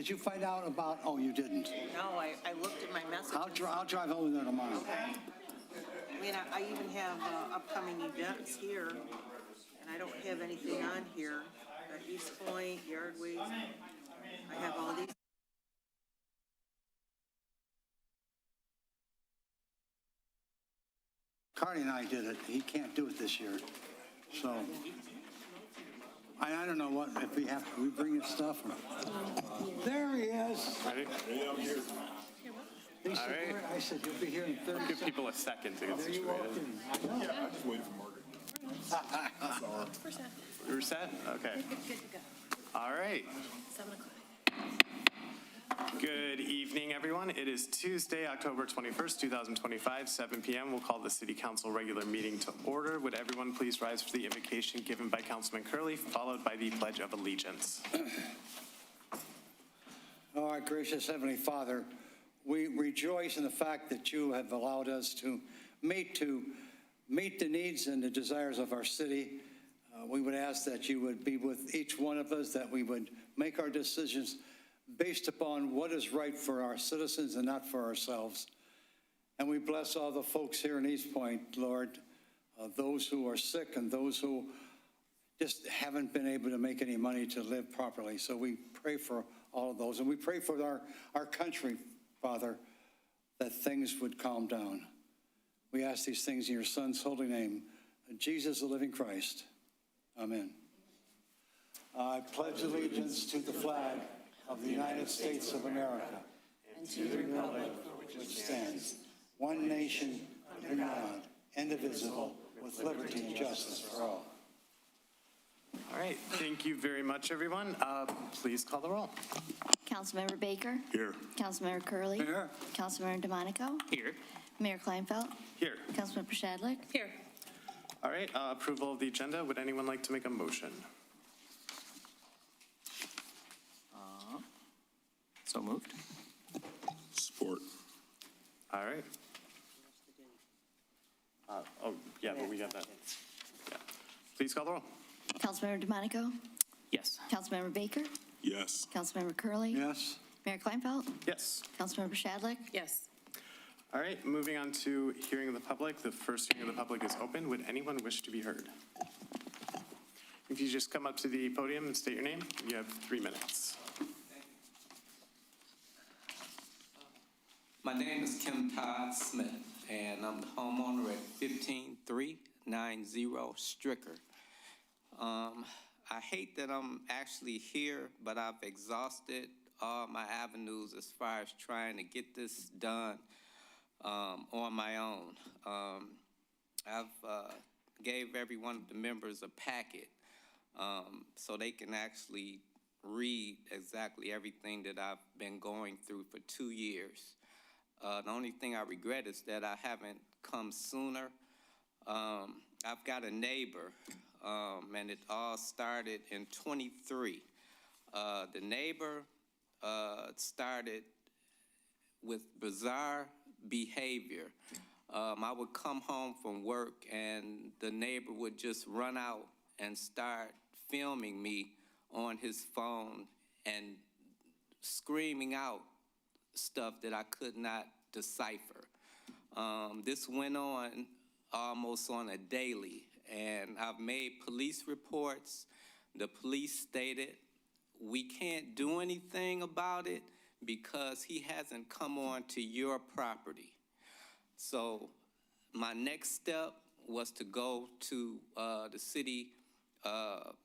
did you find out about, oh, you didn't? No, I looked at my messages. I'll drive over there tomorrow. Okay. I mean, I even have upcoming events here, and I don't have anything on here. Eastpointe, Yard Waste. I have all these. Cardi and I did it. He can't do it this year. So, I don't know what, if we have, we bring his stuff. There he is. Ready? He said, All right. I said, you'll be here in 30 Give seconds. people a second to get There you walked situated. in. Yeah, I just waited for Margaret. We're set? Okay. All right. 7 o'clock. Good evening, everyone. It is Tuesday, October 21st, 2025, 7 p.m. We'll call the City Council regular meeting to order. Would everyone please rise for the invocation given by Councilman Curley, followed by the Pledge of Allegiance. Oh, our gracious Heavenly Father, we rejoice in the fact that you have allowed us to meet the needs and the desires of our city. We would ask that you would be with each one of us, that we would make our decisions based upon what is right for our citizens and not for ourselves. And we bless all the folks here in Eastpointe, Lord, those who are sick and those who just haven't been able to make any money to live properly. So we pray for all of those. And we pray for our country, Father, that things would calm down. We ask these things in your Son's holy name, Jesus, the living Christ. Amen. I pledge allegiance to the flag of the United States of America and to the republic which stands, one nation, under God, indivisible, with liberty and justice for all. All right. Thank you very much, everyone. Please call the roll. Councilmember Baker? Here. Councilmember Curley? Here. Councilmember DeMonico? Here. Mayor Kleinfeld? Here. Councilmember Shadlick? Here. All right. Approval of the agenda. Would anyone like to make a motion? So moved. Support. All right. Oh, yeah, but we got that. Yeah. Please call the roll. Councilmember DeMonico? Yes. Councilmember Baker? Yes. Councilmember Curley? Yes. Mayor Kleinfeld? Yes. Councilmember Shadlick? Yes. All right, moving on to hearing of the public. The first hearing of the public is open. Would anyone wish to be heard? If you just come up to the podium and state your name, you have 3 minutes. My name is Kim Todd Smith, and I'm the homeowner at 15390 Stricker. I hate that I'm actually here, but I've exhausted all my avenues as far as trying to get this done on my own. I've gave every one of the members a packet so they can actually read exactly everything that I've been going through for 2 years. The only thing I regret is that I haven't come sooner. I've got a neighbor, and it all started in 23. The neighbor started with bizarre behavior. I would come home from work, and the neighbor would just run out and start filming me on his phone and screaming out stuff that I could not decipher. This went on almost on a daily, and I've made police reports. The police stated we can't do anything about it because he hasn't come on to your property. So my next step was to go to the city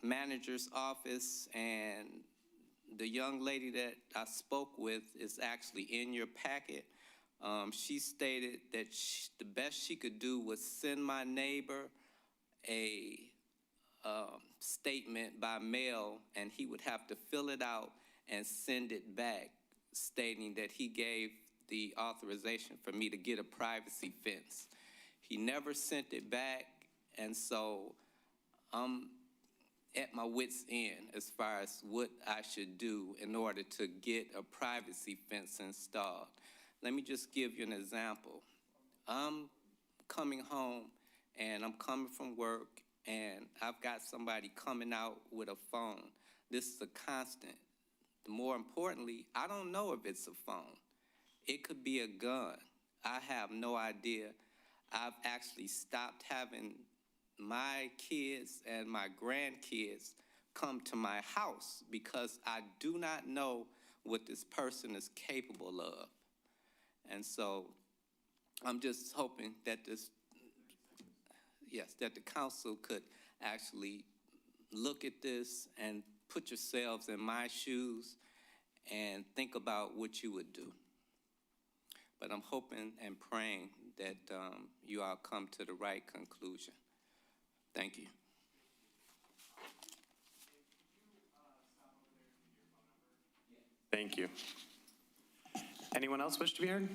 manager's office, and the young lady that I spoke with is actually in your packet. She stated that the best she could do was send my neighbor a statement by mail, and he would have to fill it out and send it back, stating that he gave the authorization for me to get a privacy fence. He never sent it back, and so I'm at my wit's end as far as what I should do in order to get a privacy fence installed. Let me just give you an example. I'm coming home, and I'm coming from work, and I've got somebody coming out with a phone. This is a constant. more importantly, I don't know if it's a phone. It could be a gun. I have no idea. I've actually stopped having my kids and my grandkids come to my house because I do not know what this person is capable of. And so I'm just hoping that that the council could actually look at this and put yourselves in my shoes and think about what you would do. But I'm hoping and praying that you all come to the right conclusion. Thank you. Thank you. Anyone else wish to be heard?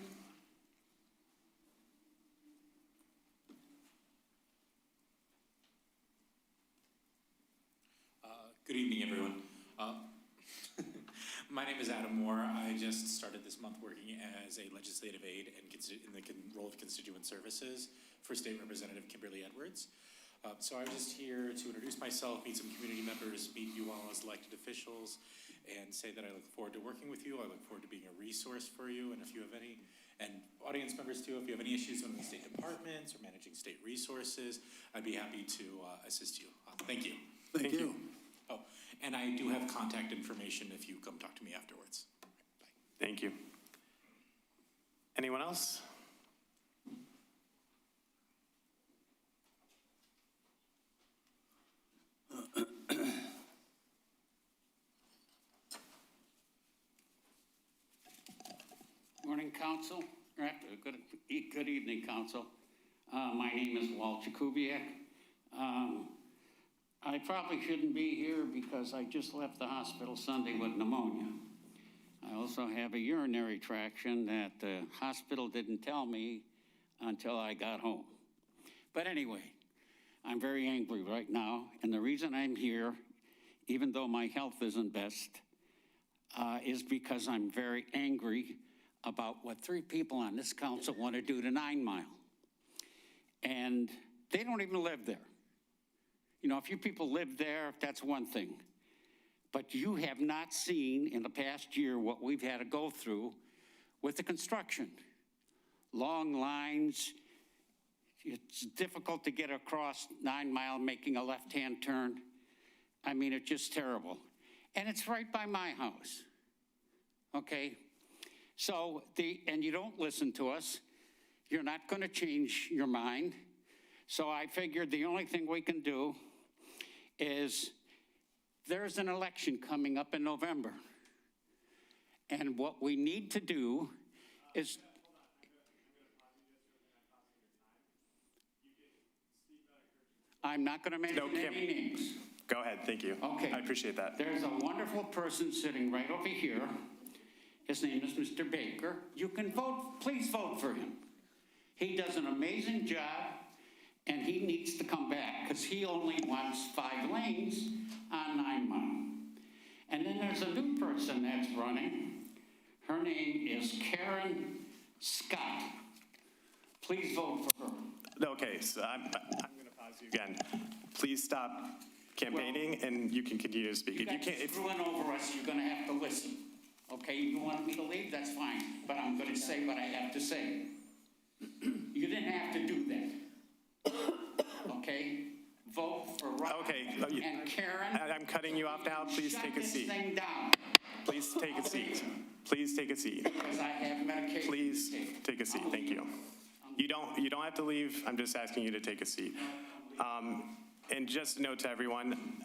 Good evening, everyone. My name is Adam Moore. I just started this month working as a legislative aide and in the role of constituent services for State Representative Kimberly Edwards. So I was just here to introduce myself, meet some community members, meet you all as elected officials, and say that I look forward to working with you. I look forward to being a resource for you, and if you have any, and audience members too, if you have any issues with the state departments or managing state resources, I'd be happy to assist you. Thank you. Thank you. Oh, and I do have contact information if you come talk to me afterwards. Bye. Thank you. Anyone else? Morning, Council. Good evening, Council. My name is Walt Jakubiak. I probably shouldn't be here because I just left the hospital Sunday with pneumonia. I also have a urinary traction that the hospital didn't tell me until I got home. But anyway, I'm very angry right now, and the reason I'm here, even though my health isn't best, is because I'm very angry about what 3 people on this council want to do to 9 Mile. And they don't even live there. You know, if you people live there, that's one thing. But you have not seen in the past year what we've had to go through with the construction. Long lines, it's difficult to get across 9 Mile making a left-hand turn. I mean, it's just terrible. And it's right by my house, okay? So, and you don't listen to us. You're not going to change your mind. So I figured the only thing we can do is there's an election coming up in November. And what we need to do is... I'm not going to mention any names. Go ahead, thank you. Okay. I appreciate that. There's a wonderful person sitting right over here. His name is Mr. Baker. You can vote, please vote for him. He does an amazing job, and he needs to come back because he only wants 5 lanes on 9 Mile. And then there's a new person that's running. Her name is Karen Scott. Please vote for her. Okay, so I'm going to pause you again. Please stop campaigning, and you can continue to speak. You guys are screwing over us. You're going to have to listen. Okay, you want me to leave? That's fine. But I'm going to say what I have to say. You didn't have to do that. Okay? Vote for Rob and Karen. I'm cutting you off now. Please take a seat. Shut this thing down. Please take a seat. Please take a seat. Because I have medication. Please take a seat. Thank you. You don't have to leave. I'm just asking you to take a seat. And just a note to everyone,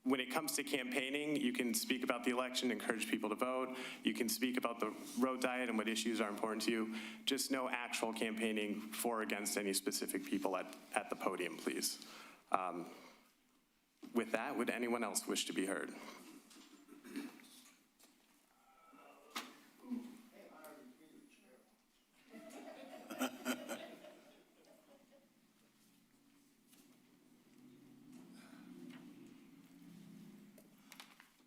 when it comes to campaigning, you can speak about the election, encourage people to vote. You can speak about the road diet and what issues are important to you. Just no actual campaigning for or against any specific people at the podium, please. With that, would anyone else wish to be heard?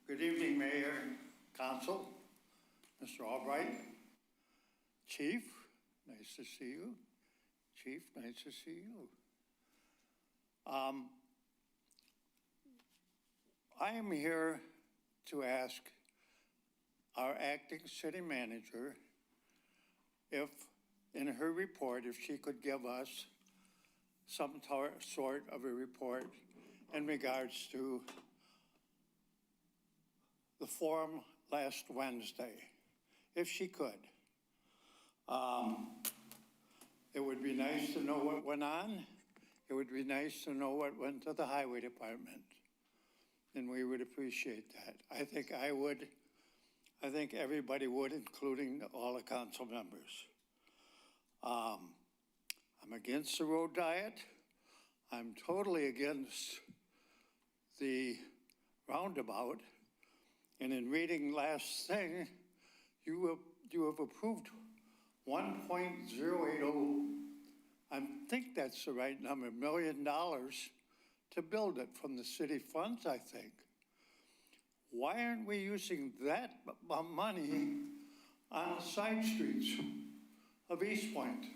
Good evening, Mayor, Council, Mr. Albright, Chief, nice to see you. Chief, nice to see you. I am here to ask our acting city manager if, in her report, if she could give us some sort of a report in regards to the forum last Wednesday, if she could. It would be nice to know what went on. It would be nice to know what went to the highway department. And we would appreciate that. I think I would. I think everybody would, including all the council members. I'm against the road diet. I'm totally against the roundabout. And in reading last thing, you have approved 1.080, I think that's the right number, $1 million to build it from the city funds, I think. Why aren't we using that money on the side streets of Eastpointe?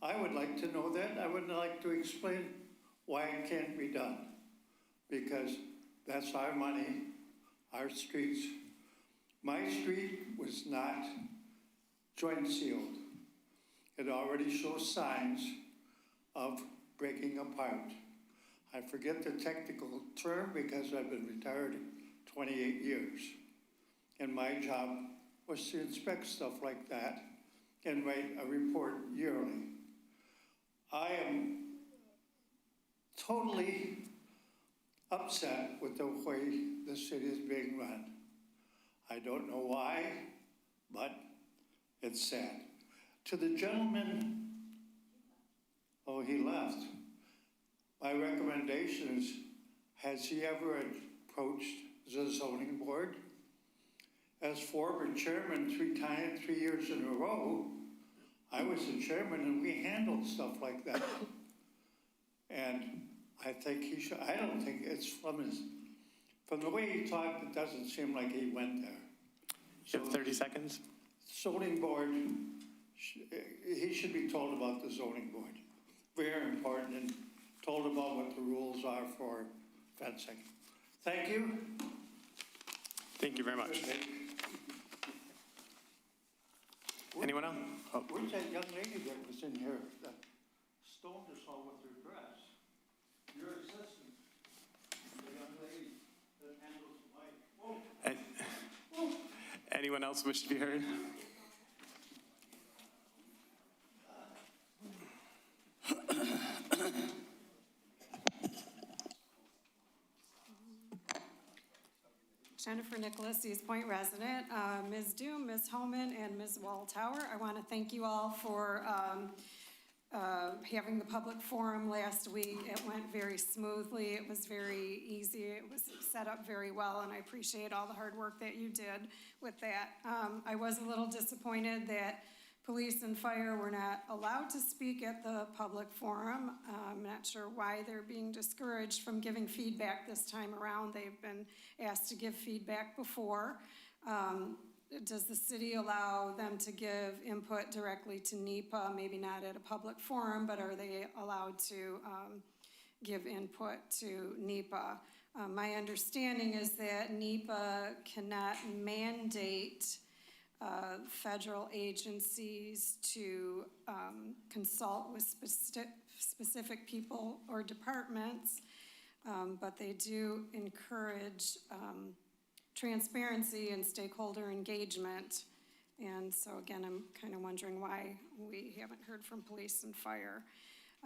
I would like to know that. I would like to explain why it can't be done. Because that's our money, our streets. My street was not joint sealed. It already shows signs of breaking apart. I forget the technical term because I've been retired 28 years. And my job was to inspect stuff like that and write a report yearly. I am totally upset with the way the city is being run. I don't know why, but it's sad. To the gentleman, oh, he left. My recommendation is, has he ever approached the zoning board? As former chairman 3 years in a row, I was the chairman and we handled stuff like that. And I think he should, I don't think it's from the way he talked, it doesn't seem like he went there. You have 30 seconds. Zoning board, he should be told about the zoning board. Very important, and told about what the rules are for fencing. Thank you. Thank you very much. Anyone else? Oh. Where's that young lady that was in here that stoned us all with her dress? Your assistant, the young lady that handles the mic. Whoa. Anyone else wish to be heard? Jennifer Nicholas, Eastpointe resident. Ms. Doom, Ms. Homan, and Ms. Walltower, I want to thank you all for having the public forum last week. It went very smoothly. It was very easy. It was set up very well, and I appreciate all the hard work that you did with that. I was a little disappointed that police and fire were not allowed to speak at the public forum. I'm not sure why they're being discouraged from giving feedback this time around. They've been asked to give feedback before. Does the city allow them to give input directly to NEPA? Maybe not at a public forum, but are they allowed to give input to NEPA? My understanding is that NEPA cannot mandate federal agencies to consult with specific people or departments, but they do encourage transparency and stakeholder engagement. And so again, I'm kind of wondering why we haven't heard from police and fire.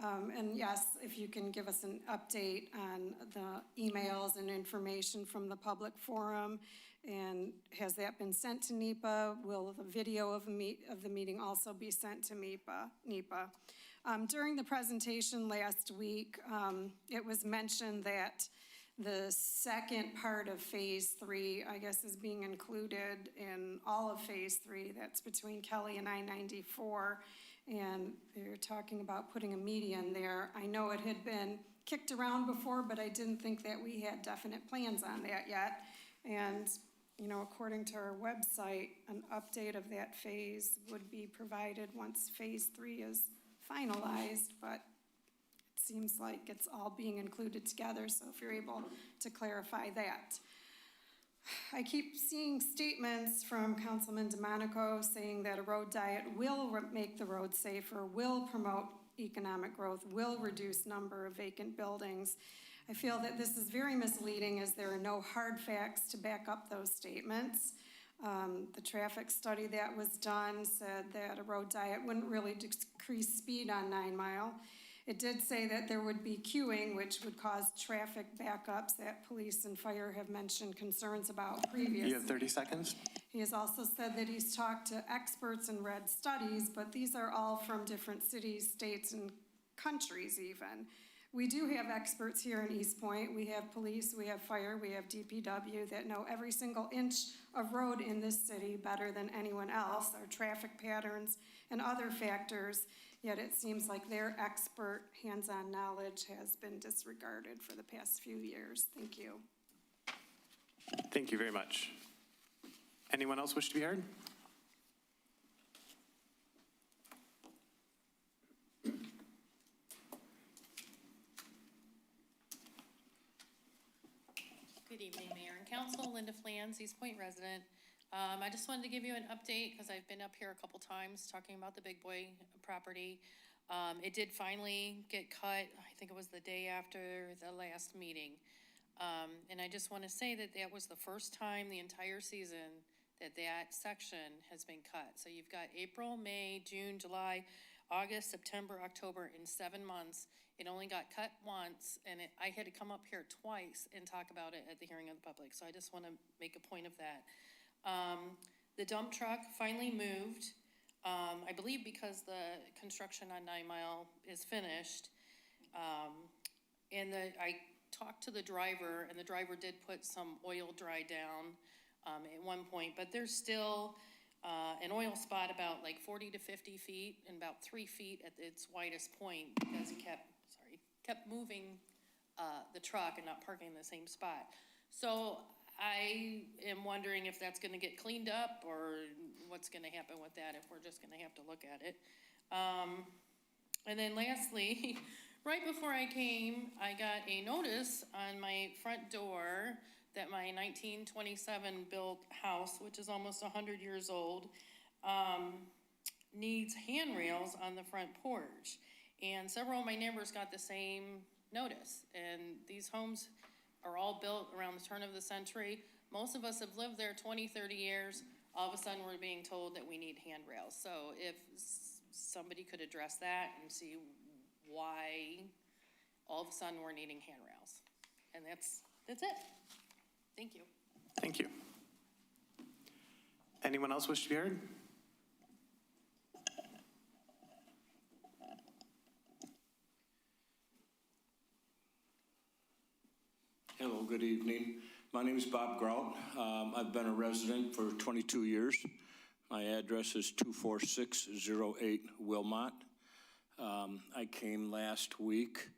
And yes, if you can give us an update on the emails and information from the public forum, and has that been sent to NEPA? Will the video of the meeting also be sent to NEPA? During the presentation last week, it was mentioned that the second part of Phase 3, I guess, is being included in all of Phase 3. That's between Kelly and I-94. And they're talking about putting a median there. I know it had been kicked around before, but I didn't think that we had definite plans on that yet. And, you know, according to our website, an update of that phase would be provided once Phase 3 is finalized, but it seems like it's all being included together, so if you're able to clarify that. I keep seeing statements from Councilman DeMonico saying that a road diet will make the road safer, will promote economic growth, will reduce number of vacant buildings. I feel that this is very misleading as there are no hard facts to back up those statements. The traffic study that was done said that a road diet wouldn't really decrease speed on 9 Mile. It did say that there would be queuing, which would cause traffic backups that police and fire have mentioned concerns about previously. You have 30 seconds. He has also said that he's talked to experts and read studies, but these are all from different cities, states, and countries even. We do have experts here in Eastpointe. We have police, we have fire, we have DPW that know every single inch of road in this city better than anyone else, our traffic patterns and other factors, yet it seems like their expert hands-on knowledge has been disregarded for the past few years. Thank you. Thank you very much. Anyone else wish to be heard? Good evening, Mayor and Council. Linda Flans, Eastpointe resident. I just wanted to give you an update because I've been up here a couple times talking about the Big Boy property. It did finally get cut. I think it was the day after the last meeting. And I just want to say that that was the first time the entire season that that section has been cut. So you've got April, May, June, July, August, September, October, in 7 months. It only got cut once, and I had to come up here twice and talk about it at the hearing of the public. So I just want to make a point of that. The dump truck finally moved, I believe because the construction on 9 Mile is finished. And I talked to the driver, and the driver did put some oil dry down at one point, but there's still an oil spot about like 40 to 50 feet and about 3 feet at its widest point because he kept moving the truck and not parking in the same spot. So I am wondering if that's gonna get cleaned up or what's gonna happen with that, if we're just gonna have to look at it. And then lastly, right before I came, I got a notice on my front door that my 1927 built house, which is almost 100 years old, needs handrails on the front porch. And several of my neighbors got the same notice. And these homes are all built around the turn of the century. Most of us have lived there 20, 30 years. All of a sudden, we're being told that we need handrails. So if somebody could address that and see why all of a sudden we're needing handrails. And that's it. Thank you. Thank you. Anyone else wish to be heard? Hello, good evening. My name is Bob Grout. I've been a resident for 22 years. My address is 24608 Wilmot. I came last week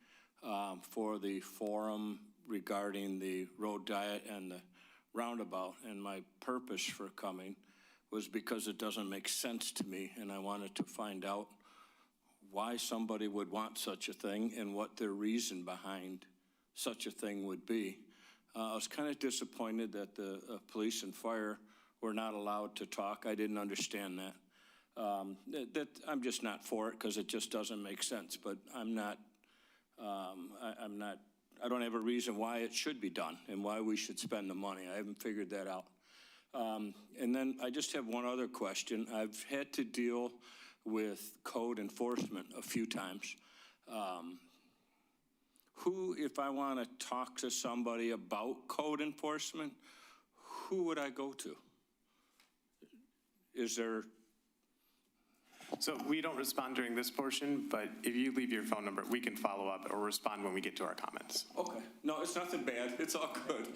for the forum regarding the road diet and the roundabout, and my purpose for coming was because it doesn't make sense to me, and I wanted to find out why somebody would want such a thing and what their reason behind such a thing would be. I was kind of disappointed that the police and fire were not allowed to talk. I didn't understand that. I'm just not for it because it just doesn't make sense, but I don't have a reason why it should be done and why we should spend the money. I haven't figured that out. And then I just have one other question. I've had to deal with code enforcement a few times. If I want to talk to somebody about code enforcement, who would I go to? Is there? So we don't respond during this portion, but if you leave your phone number, we can follow up or respond when we get to our comments. Okay. No, it's nothing bad. It's all good.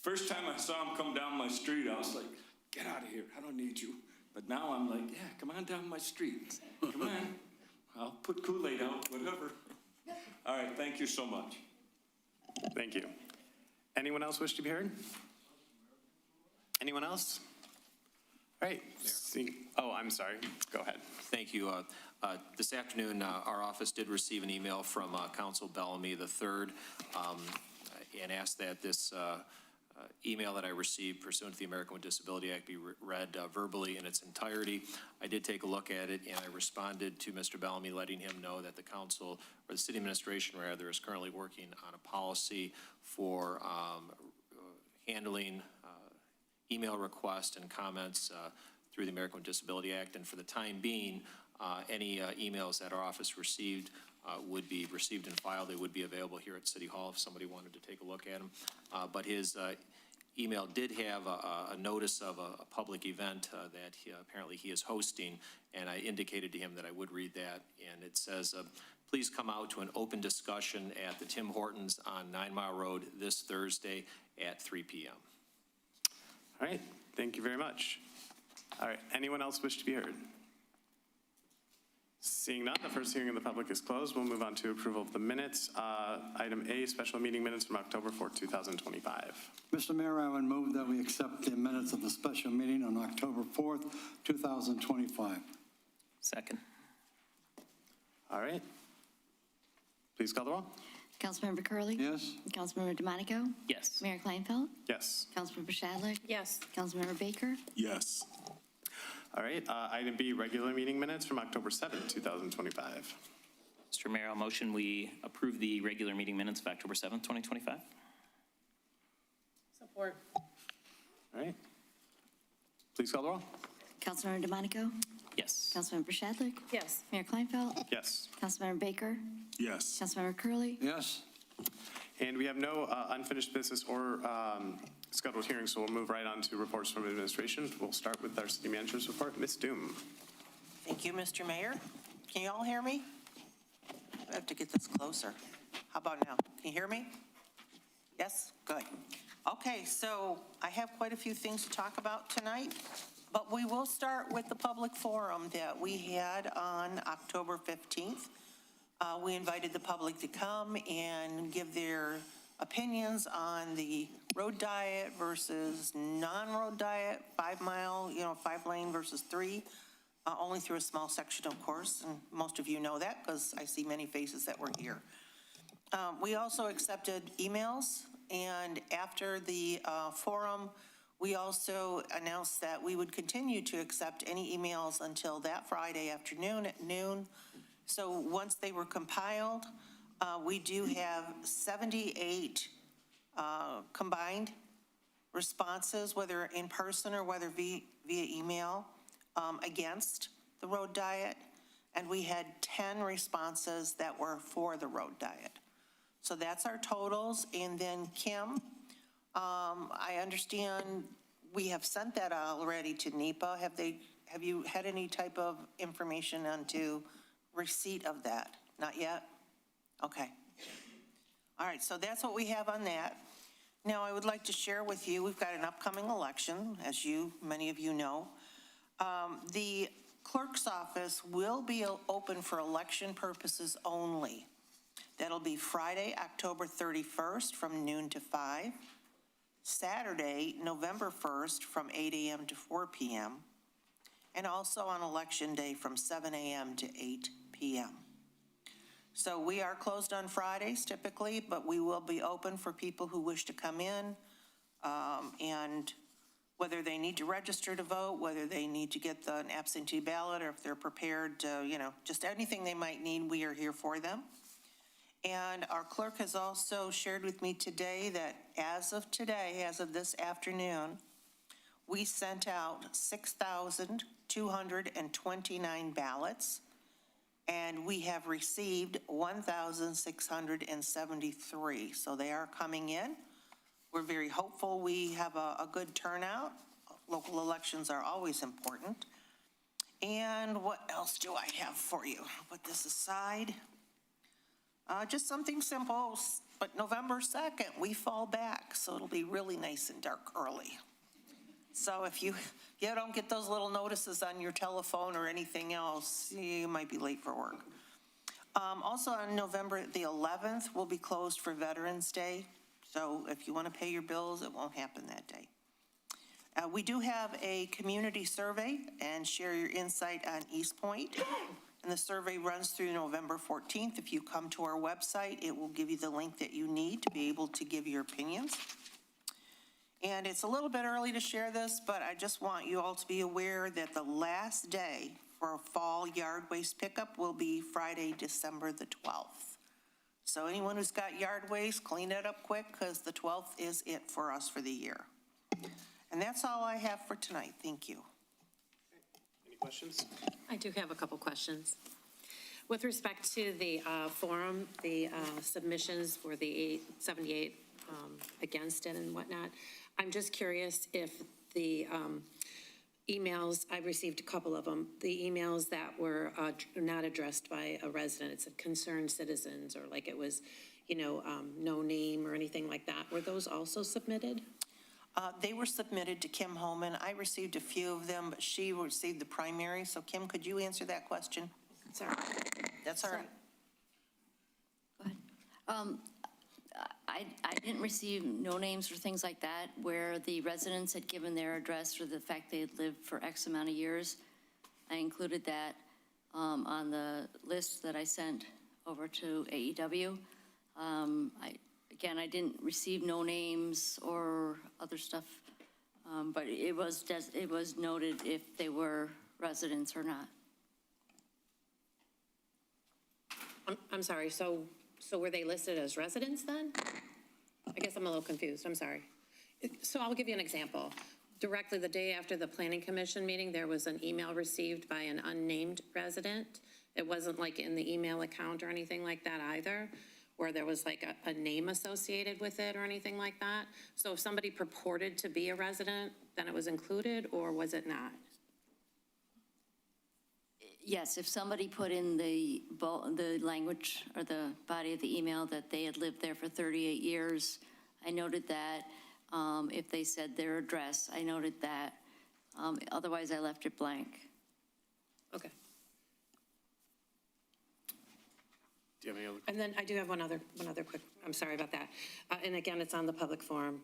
First time I saw him come down my street, I was like, get out of here. I don't need you. But now I'm like, yeah, come on down my street. Come on. I'll put Kool-Aid out, whatever. All right. Thank you so much. Thank you. Anyone else wish to be heard? Anyone else? All right. Oh, I'm sorry. Go ahead. Thank you. This afternoon, our office did receive an email from Council Bellamy III and asked that this email that I received pursuant to the American with Disability Act be read verbally in its entirety. I did take a look at it, and I responded to Mr. Bellamy, letting him know that the council, or the city administration rather, is currently working on a policy for handling email requests and comments through the American with Disability Act. And for the time being, any emails that our office received would be received and filed. They would be available here at City Hall if somebody wanted to take a look at them. But his email did have a notice of a public event that apparently he is hosting, and I indicated to him that I would read that. And it says, please come out to an open discussion at the Tim Hortons on 9 Mile Road this Thursday at 3 p.m. All right, thank you very much. All right, anyone else wish to be heard? Seeing none, the first hearing of the public is closed. We'll move on to approval of the minutes. Item A, special meeting minutes from October 4th, 2025. Mr. Mayor, I would move that we accept the minutes of the special meeting on October 4th, 2025. Second. All right. Please call the roll. Councilmember Curley, Yes? Councilmember DeMonico, Yes. Mayor Kleinfeld, Yes. Councilmember Shadlick, Yes. Councilmember Baker, Yes. All right, item B, regular meeting minutes from October 7th, 2025. Mr. Mayor, I'll motion we approve the regular meeting minutes of October 7th, 2025. Support. All right. Please call the roll. Councilmember DeMonico, Yes. Councilmember Shadlick, Yes. Mayor Kleinfeld, Yes. Councilmember Baker, Yes. Councilmember Curley, Yes? And we have no unfinished business or scheduled hearings, so we'll move right on to reports from administration. We'll start with our city manager's report. Ms. Doom. Thank you, Mr. Mayor. Can you all hear me? I have to get this closer. How about now? Can you hear me? Yes? Good. Okay, so I have quite a few things to talk about tonight, but we will start with the public forum that we had on October 15th. We invited the public to come and give their opinions on the road diet versus non-road diet, 5 mile, 5 lane versus 3, only through a small section, of course, and most of you know that because I see many faces that were here. We also accepted emails, and after the forum, we also announced that we would continue to accept any emails until that Friday afternoon at noon. So once they were compiled, we do have 78 combined responses, whether in person or whether via email, against the road diet. And we had 10 responses that were for the road diet. So that's our totals. And then Kim, I understand we have sent that already to NEPA. Have you had any type of information onto receipt of that? Not yet? Okay. All right, so that's what we have on that. Now, I would like to share with you, we've got an upcoming election, as many of you know. The clerk's office will be open for election purposes only. That'll be Friday, October 31st from noon to 5, Saturday, November 1st from 8 a.m. to 4 p.m., and also on election day from 7 a.m. to 8 p.m. So we are closed on Fridays typically, but we will be open for people who wish to come in, and whether they need to register to vote, whether they need to get an absentee ballot, or if they're prepared to, just anything they might need, we are here for them. And our clerk has also shared with me today that as of today, as of this afternoon, we sent out 6,229 ballots, and we have received 1,673. So they are coming in. We're very hopeful we have a good turnout. Local elections are always important. And what else do I have for you? I'll put this aside. Just something simple, but November 2nd, we fall back, so it'll be really nice and dark early. So if you don't get those little notices on your telephone or anything else, you might be late for work. Also on November the 11th, we'll be closed for Veterans Day. So if you want to pay your bills, it won't happen that day. We do have a community survey and share your insight on Eastpointe. And the survey runs through November 14th. If you come to our website, it will give you the link that you need to be able to give your opinions. And it's a little bit early to share this, but I just want you all to be aware that the last day for fall yard waste pickup will be Friday, December the 12th. So anyone who's got yard waste, clean it up quick, because the 12th is it for us for the year. And that's all I have for tonight. Thank you. Any questions? I do have a couple questions. With respect to the forum, the submissions for the 78 against it and whatnot, I'm just curious if the emails, I received a couple of them, the emails that were not addressed by a resident, it said concerned citizens, or like it was, no name or anything like that, were those also submitted? They were submitted to Kim Holman. I received a few of them, but she received the primary. So Kim, could you answer that question? Sorry. That's all right. Go ahead. I didn't receive no names or things like that where the residents had given their address or the fact they had lived for X amount of years. I included that on the list that I sent over to AEW. I didn't receive no names or other stuff, but it was noted if they were residents or not. I'm sorry, so were they listed as residents then? I guess I'm a little confused, I'm sorry. So I'll give you an example. Directly the day after the planning commission meeting, there was an email received by an unnamed resident. It wasn't like in the email account or anything like that either, where there was like a name associated with it or anything like that. So if somebody purported to be a resident, then it was included, or was it not? Yes, if somebody put in the language or the body of the email that they had lived there for 38 years, I noted that. If they said their address, I noted that. Otherwise, I left it blank. Okay. Do you have any other? And then I do have one other quick, I'm sorry about that. And again, it's on the public forum.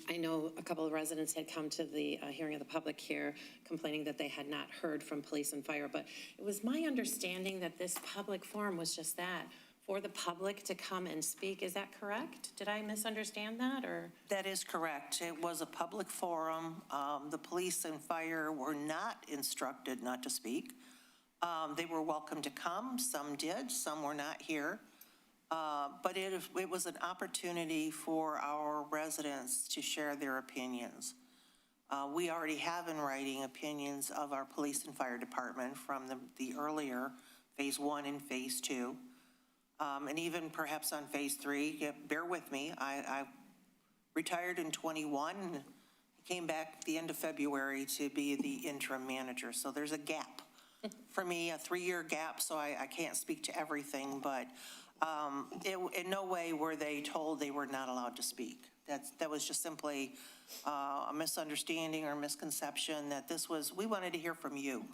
I know a couple of residents had come to the hearing of the public here complaining that they had not heard from police and fire, but it was my understanding that this public forum was just that, for the public to come and speak. Is that correct? Did I misunderstand that, or? That is correct. It was a public forum. The police and fire were not instructed not to speak. They were welcome to come. Some did, some were not here. But it was an opportunity for our residents to share their opinions. We already have in writing opinions of our police and fire department from the earlier phase 1 and phase 2. And even perhaps on phase 3, bear with me, I retired in 21, and came back at the end of February to be the interim manager. So there's a gap for me, a 3-year gap, so I can't speak to everything, but in no way were they told they were not allowed to speak. That was just simply a misunderstanding or misconception that we wanted to hear from you.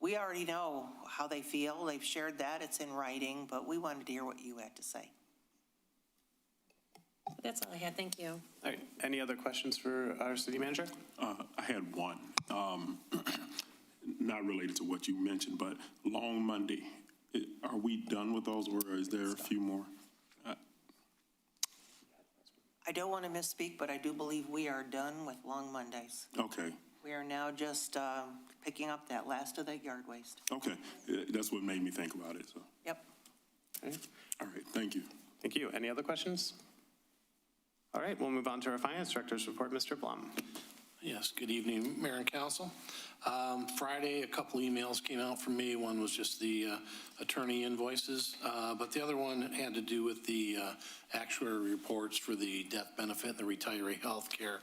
We already know how they feel. They've shared that. It's in writing, but we wanted to hear what you had to say. That's all I had. Thank you. All right. Any other questions for our city manager? I had one, not related to what you mentioned, but Long Monday. Are we done with those, or is there a few more? I don't want to misspeak, but I do believe we are done with Long Mondays. Okay. We are now just picking up that last of that yard waste. Okay. That's what made me think about it. So. Yep. Okay. All right. Thank you. Thank you. Any other questions? All right, we'll move on to our finance director's report. Mr. Blum. Yes, good evening, Mayor and Council. Friday, a couple emails came out from me. One was just the attorney invoices, but the other one had to do with the actuary reports for the death benefit and the retiree health care.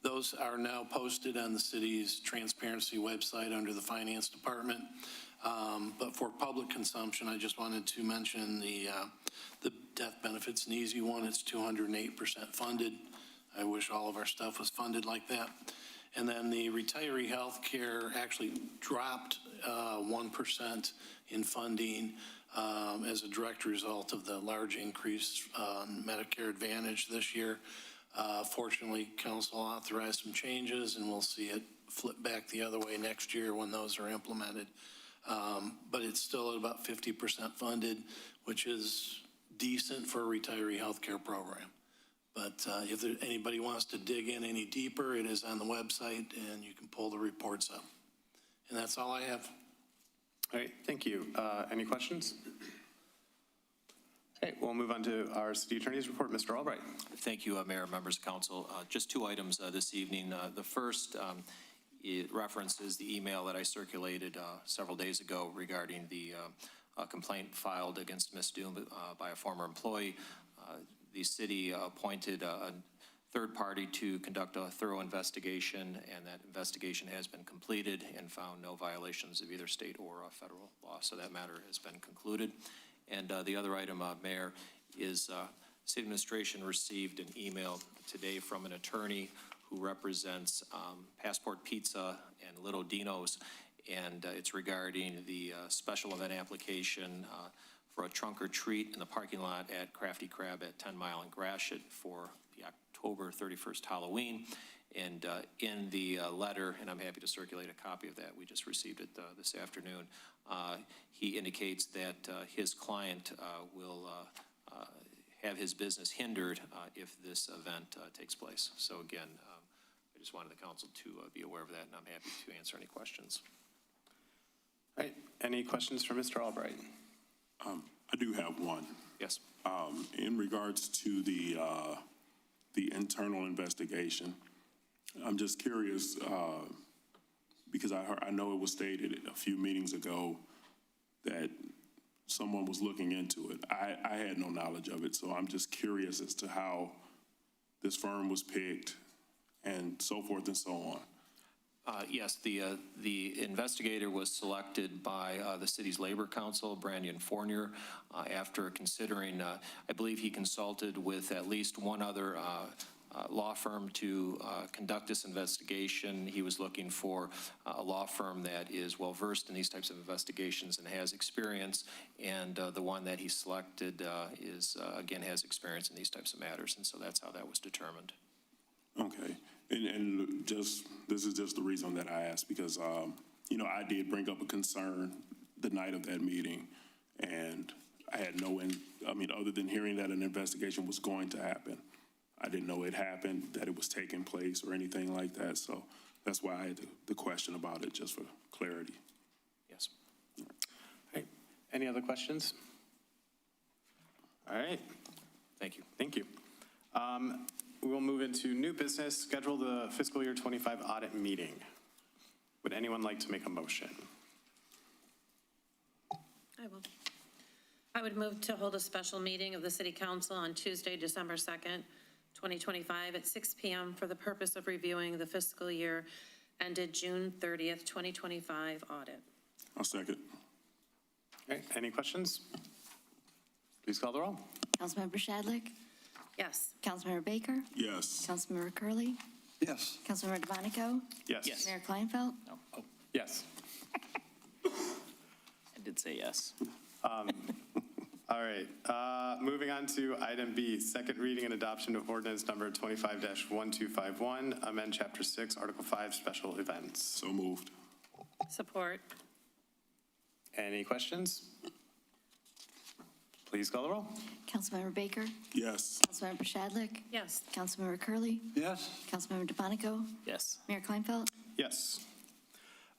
Those are now posted on the city's transparency website under the finance department. But for public consumption, I just wanted to mention the death benefit's an easy one. It's 208% funded. I wish all of our stuff was funded like that. And then the retiree health care actually dropped 1% in funding as a direct result of the large increase on Medicare Advantage this year. Fortunately, council authorized some changes, and we'll see it flip back the other way next year when those are implemented. But it's still at about 50% funded, which is decent for a retiree health care program. But if anybody wants to dig in any deeper, it is on the website, and you can pull the reports up. And that's all I have. All right, thank you. Any questions? Okay, we'll move on to our city attorney's report. Mr. Albright. Thank you, Mayor, members of council. Just two items this evening. The first, it references the email that I circulated several days ago regarding the complaint filed against Ms. Doom by a former employee. The city appointed a third party to conduct a thorough investigation, and that investigation has been completed and found no violations of either state or federal law. So that matter has been concluded. And the other item, Mayor, is city administration received an email today from an attorney who represents Passport Pizza and Little Dino's, and it's regarding the special event application for a trunk or treat in the parking lot at Crafty Crab at 10 Mile and Gratiot for the October 31st Halloween. And in the letter, and I'm happy to circulate a copy of that, we just received it this afternoon, he indicates that his client will have his business hindered if this event takes place. So again, I just wanted the council to be aware of that, and I'm happy to answer any questions. All right, any questions for Mr. Albright? I do have one. Yes. In regards to the internal investigation, I'm just curious, because I know it was stated a few meetings ago that someone was looking into it. I had no knowledge of it, so I'm just curious as to how this firm was picked and so forth and so on. Yes, the investigator was selected by the city's labor council, Brandon Fournier, after considering, I believe he consulted with at least one other law firm to conduct this investigation. He was looking for a law firm that is well-versed in these types of investigations and has experience, and the one that he selected is, again, has experience in these types of matters, and so that's how that was determined. Okay. And just, this is just the reason that I asked, because, you know, I did bring up a concern the night of that meeting, and I had other than hearing that an investigation was going to happen, I didn't know it happened, that it was taking place or anything like that. So that's why I had the question about it, just for clarity. Yes. All right. Any other questions? All right. Thank you. Thank you. We will move into new business, schedule the fiscal year 25 audit meeting. Would anyone like to make a motion? I will. I would move to hold a special meeting of the City Council on Tuesday, December 2nd, 2025 at 6 p.m. for the purpose of reviewing the fiscal year ended June 30th, 2025 audit. I'll second. Okay, any questions? Please call the roll. Councilmember Shadlick? Yes. Councilmember Baker? Yes. Councilmember Curley, Yes. Councilmember DeMonico? Yes. Yes. Mayor Kleinfeld? No. Oh, Yes. I did say yes. All right, moving on to item B, second reading and adoption of ordinance number 25-1251, amend chapter 6, article 5, special events. So moved. Support. Any questions? Please call the roll. Councilmember Baker? Yes. Councilmember Shadlick? Yes. Councilmember Curley, Yes. Councilmember DeMonico? Yes. Mayor Kleinfeld? Yes.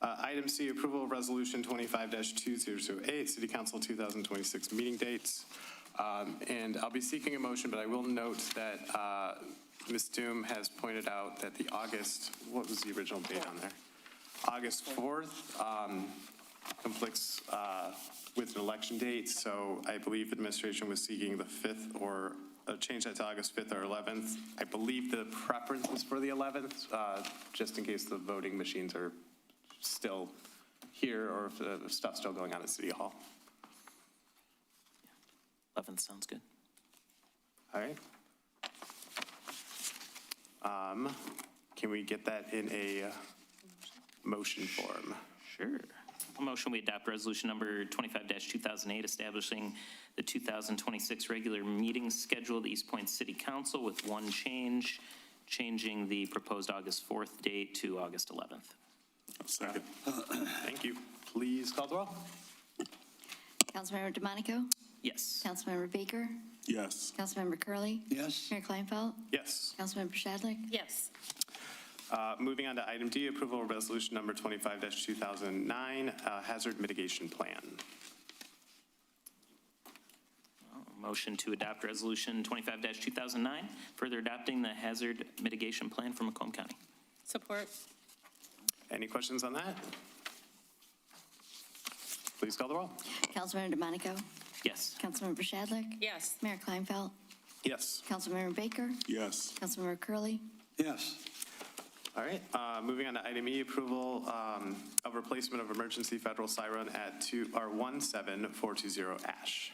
Item C, approval of resolution 25-2008, City Council 2026 meeting dates. And I'll be seeking a motion, but I will note that Ms. Doom has pointed out that the August, what was the original date on there? August 4th conflicts with an election date, so I believe the administration was seeking the 5th or change that to August 5th or 11th. I believe the preference is for the 11th, just in case the voting machines are still here or if the stuff's still going on at City Hall. 11th sounds good. All right. Can we get that in a motion form? Sure. A motion, we adopt resolution number 25-2008, establishing the 2026 regular meeting schedule of the Eastpointe City Council with one change, changing the proposed August 4th date to August 11th. Second. Thank you. Please call the roll. Councilmember DeMonico? Yes. Councilmember Baker? Yes. Councilmember Curley, Yes? Mayor Kleinfeld? Yes. Councilmember Shadlick? Yes. Moving on to item D, approval of resolution number 25-2009, hazard mitigation plan. Motion to adopt resolution 25-2009, further adopting the hazard mitigation plan for Macomb County. Support. Any questions on that? Please call the roll. Councilmember DeMonico? Yes. Councilmember Shadlick? Yes. Mayor Kleinfeld? Yes. Councilmember Baker? Yes. Councilmember Curley, Yes. All right, moving on to item E, approval of replacement of emergency federal siren at 17420 Ash.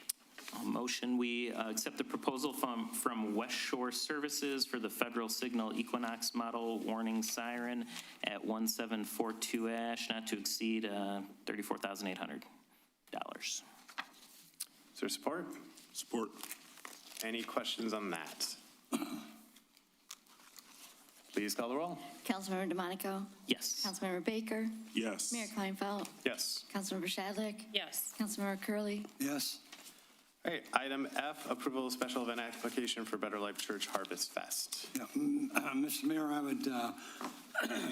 Motion, we accept the proposal from West Shore Services for the Federal Signal Equinox Model Warning Siren at 1742 Ash, not to exceed $34,800. Is there support? Support. Any questions on that? Please call the roll. Councilmember DeMonico? Yes. Councilmember Baker? Yes. Mayor Kleinfeld? Yes. Councilmember Shadlick? Yes. Councilmember Curley, Yes? All right, item F, approval of special event application for Better Life Church Harvest Fest. Yeah, Mr. Mayor, I would,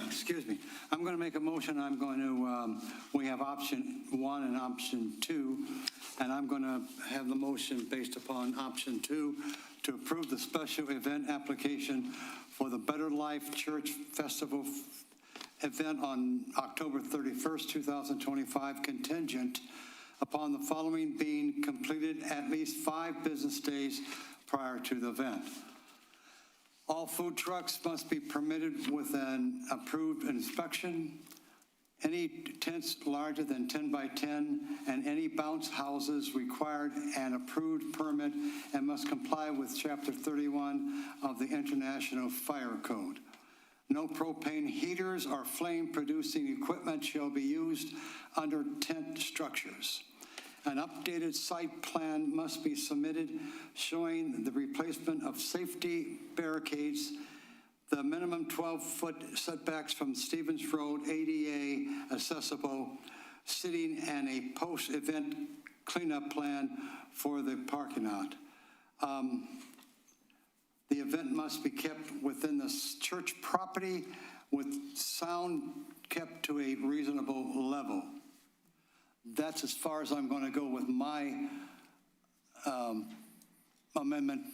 excuse me, I'm going to make a motion. I'm going to, we have option 1 and option 2, and I'm going to have the motion based upon option 2 to approve the special event application for the Better Life Church Festival event on October 31st, 2025, contingent upon the following being completed at least 5 business days prior to the event. All food trucks must be permitted with an approved inspection. Any tents larger than 10 by 10 and any bounce houses required an approved permit and must comply with Chapter 31 of the International Fire Code. No propane heaters or flame-producing equipment shall be used under tent structures. An updated site plan must be submitted showing the replacement of safety barricades, the minimum 12-foot setbacks from Stevens Road, ADA accessible, seating, and a post-event cleanup plan for the parking lot. The event must be kept within the church property with sound kept to a reasonable level. That's as far as I'm going to go with my amendment.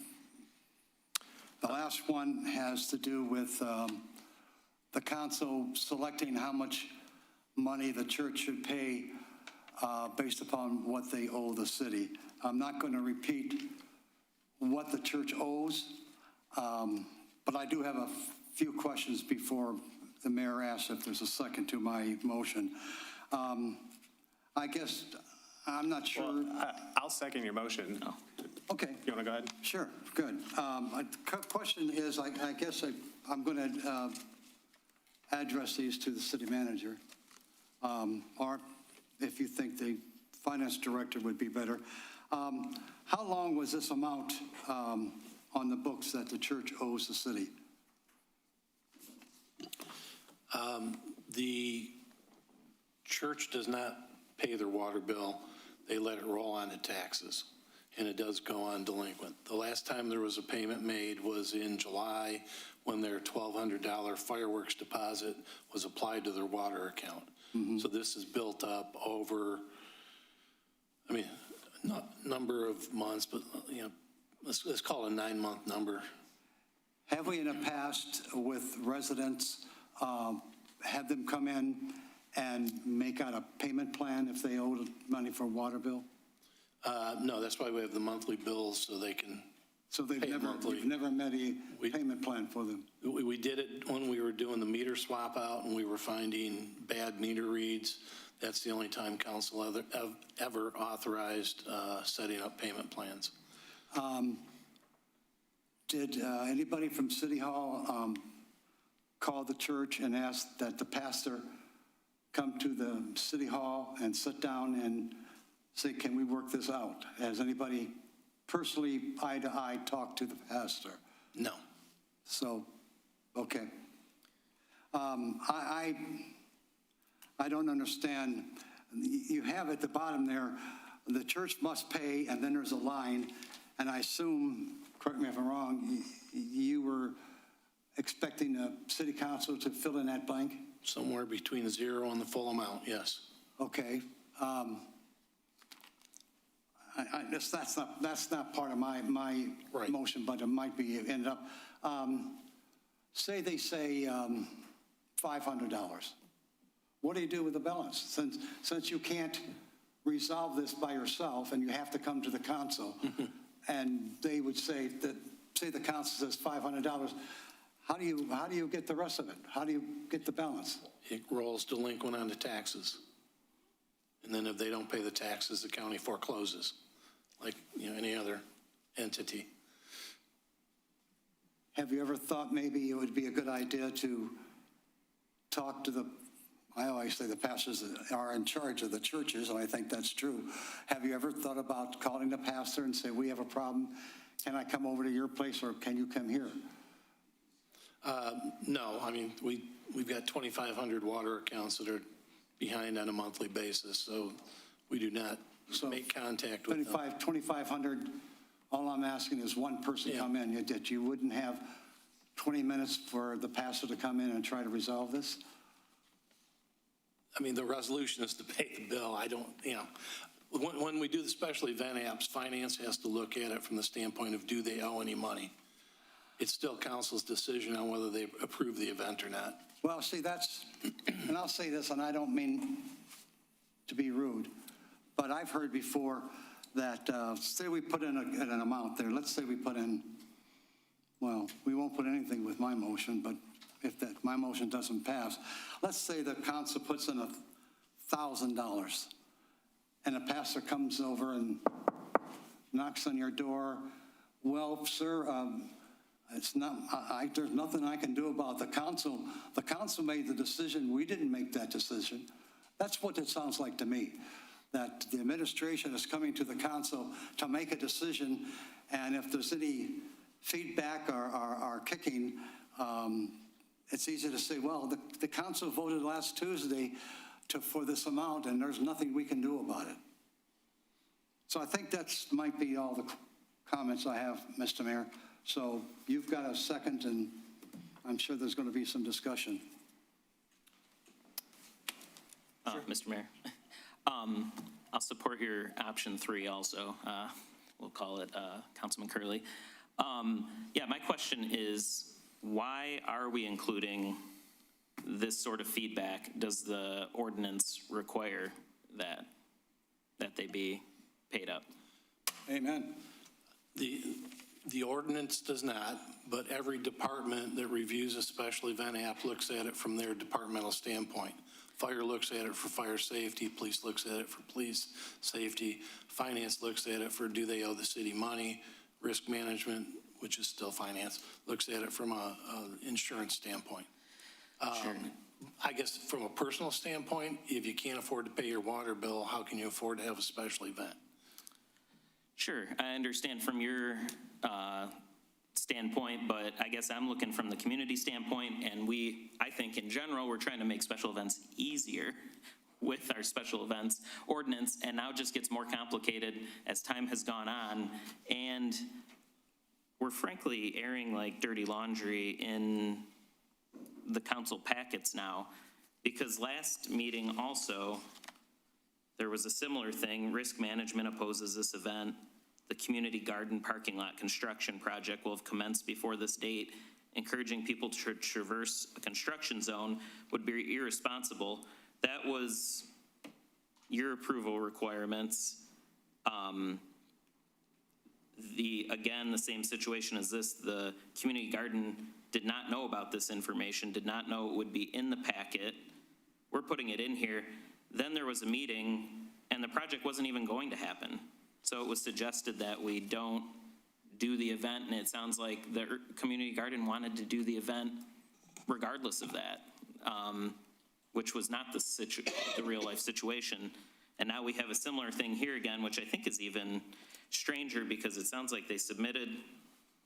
The last one has to do with the council selecting how much money the church should pay based upon what they owe the city. I'm not going to repeat what the church owes, but I do have a few questions before the mayor asks if there's a second to my motion. I guess, I'm not sure. Well, I'll second your motion. Okay. You want to go ahead? Sure, good. The question is, I guess I'm going to address these to the city manager, or if you think the finance director would be better. How long was this amount on the books that the church owes the city? The church does not pay their water bill. They let it roll on to taxes, and it does go on delinquent. The last time there was a payment made was in July when their $1,200 fireworks deposit was applied to their water account. So this is built up over, not number of months, but let's call it a 9-month number. Have we in the past with residents, had them come in and make out a payment plan if they owed money for a water bill? No, that's why we have the monthly bills so they can. So they've pay never, monthly. you've never met a payment plan for them? We did it when we were doing the meter swap out and we were finding bad meter reads. That's the only time council ever authorized setting up payment plans. Did anybody from City Hall call the church and ask that the pastor come to the City Hall and sit down and say, can we work this out? Has anybody personally, eye to eye, talked to the pastor? No. So, okay. I don't understand. You have at the bottom there, the church must pay, and then there's a line, and I assume, correct me if I'm wrong, you were expecting the city council to fill in that blank? Somewhere between 0 and the full amount, yes. Okay. That's not part of my Right. motion, but it might be ended up. Say they say $500. What do you do with the balance? Since you can't resolve this by yourself and you have to come to the council, and they would say the council says $500, how do you get the rest of it? How do you get the balance? It rolls delinquent on the taxes. And then if they don't pay the taxes, the county forecloses, like, any other entity. Have you ever thought maybe it would be a good idea to talk to I always say the pastors that are in charge of the churches, and I think that's true. Have you ever thought about calling the pastor and say, we have a problem, can I come over to your place, or can you come here? No, I mean, we've got 2,500 water accounts that are behind on a monthly basis, so we do not make contact with them. 2,500, all I'm asking is one person come in, that you wouldn't have 20 minutes for the pastor to come in and try to resolve this? I mean, the resolution is to pay the bill. I don't, when we do the special event apps, finance has to look at it from the standpoint of, do they owe any money? It's still council's decision on whether they approve the event or not. Well, see, and I'll say this, and I don't mean to be rude, but I've heard before that, say we put in an amount there, let's say we put in, well, we won't put anything with my motion, but if my motion doesn't pass, let's say the council puts in $1,000, and a pastor comes over and knocks on your door. Well, sir, it's not. There's nothing I can do about the council. The council made the decision. We didn't make that decision. That's what it sounds like to me. That the administration is coming to the council to make a decision, and if there's any feedback or kicking, it's easy to say, well, the council voted last Tuesday for this amount, and there's nothing we can do about it. So I think that might be all the comments I have, Mr. Mayor. So you've got a second, and I'm sure there's going to be some discussion. Mr. Mayor, I'll support your option 3 also. We'll call it Councilman Curley. Yeah, my question is, why are we including this sort of feedback? Does the ordinance require that they be paid up? Amen. The ordinance does not, but every department that reviews a special event app looks at it from their departmental standpoint. Fire looks at it for fire safety, police looks at it for police safety, finance looks at it for, do they owe the city money, risk management, which is still finance, looks at it from a insurance standpoint. Sure. I guess from a personal standpoint, if you can't afford to pay your water bill, how can you afford to have a special event? Sure, I understand from your standpoint, but I guess I'm looking from the community standpoint, and I think in general, we're trying to make special events easier with our special events ordinance, and now it just gets more complicated as time has gone on, and we're frankly airing like dirty laundry in the council packets now, because last meeting also, there was a similar thing. Risk management opposes this event. The community garden parking lot construction project will have commenced before this date. Encouraging people to traverse a construction zone would be irresponsible. That was your approval requirements. Again, the same situation as this. The community garden did not know about this information, did not know it would be in the packet. We're putting it in here. Then there was a meeting, and the project wasn't even going to happen. So it was suggested that we don't do the event, and it sounds like the community garden wanted to do the event regardless of that, which was not the real-life situation. And now we have a similar thing here again, which I think is even stranger, because it sounds like they submitted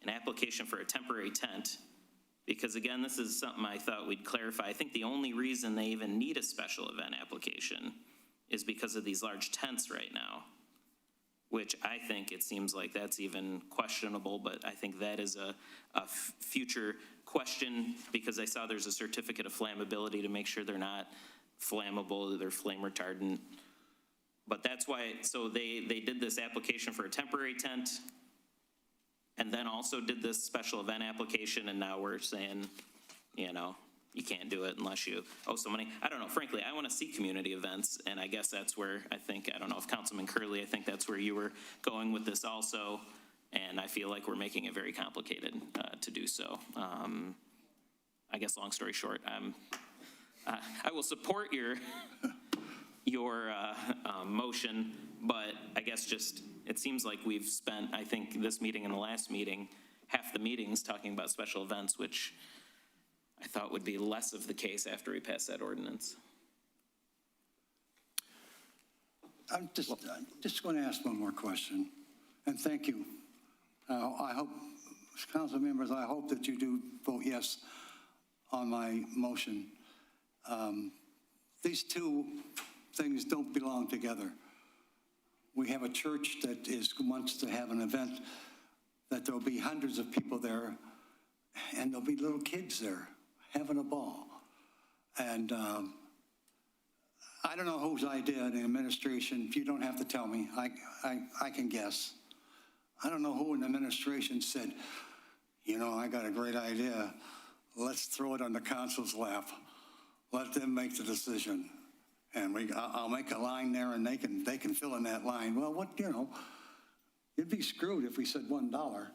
an application for a temporary tent, because again, this is something I thought we'd clarify. I think the only reason they even need a special event application is because of these large tents right now. which I think it seems like that's even questionable, but I think that is a future question, because I saw there's a certificate of flammability to make sure they're not flammable, they're flame retardant. But that's why, so they did this application for a temporary tent, and then also did this special event application, and now we're saying, you know, you can't do it unless you owe some money. I don't know, frankly, I want to see community events, and I guess that's where I think, I don't know if Councilman Curley, I think that's where you were going with this also, and I feel like we're making it very complicated to do so. I guess long story short, I will support your motion, but I guess just, it seems like we've spent, I think, this meeting and the last meeting, half the meetings talking about special events, which I thought would be less of the case after we pass that ordinance. I'm just going to ask one more question, and thank you. I hope, council members, I hope that you do vote yes on my motion. These two things don't belong together. We have a church that wants to have an event that there'll be hundreds of people there, and there'll be little kids there having a ball. And I don't know whose idea in the administration, you don't have to tell me, I can guess. I don't know who in the administration said, you know, I got a great idea, let's throw it on the council's lap. Let them make the decision. And I'll make a line there, and they can fill in that line. Well, you'd be screwed if we said $1.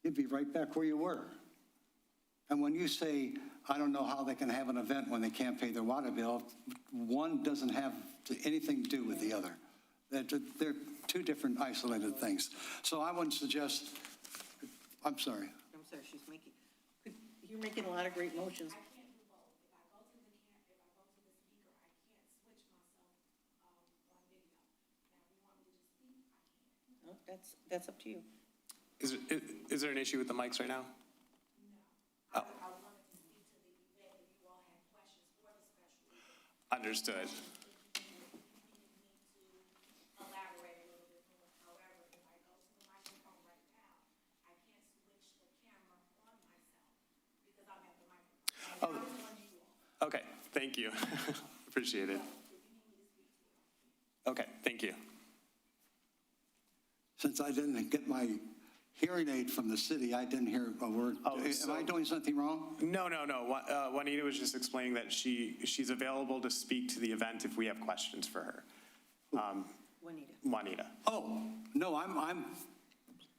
You'd be right back where you were. And when you say, I don't know how they can have an event when they can't pay their water bill, one doesn't have anything to do with the other. They're two different isolated things. So I wouldn't suggest, I'm sorry. I'm sorry, you're making a lot of great motions. That's up to you. Is there an issue with the mics right now? No. Oh. Understood. Oh. Okay, thank you. Appreciate it. Okay, thank you. Since I didn't get my hearing aid from the city, I didn't hear a word. Am I doing something wrong? No. Juanita was just explaining that she's available to speak to the event if we have questions for her. Juanita. Oh, no,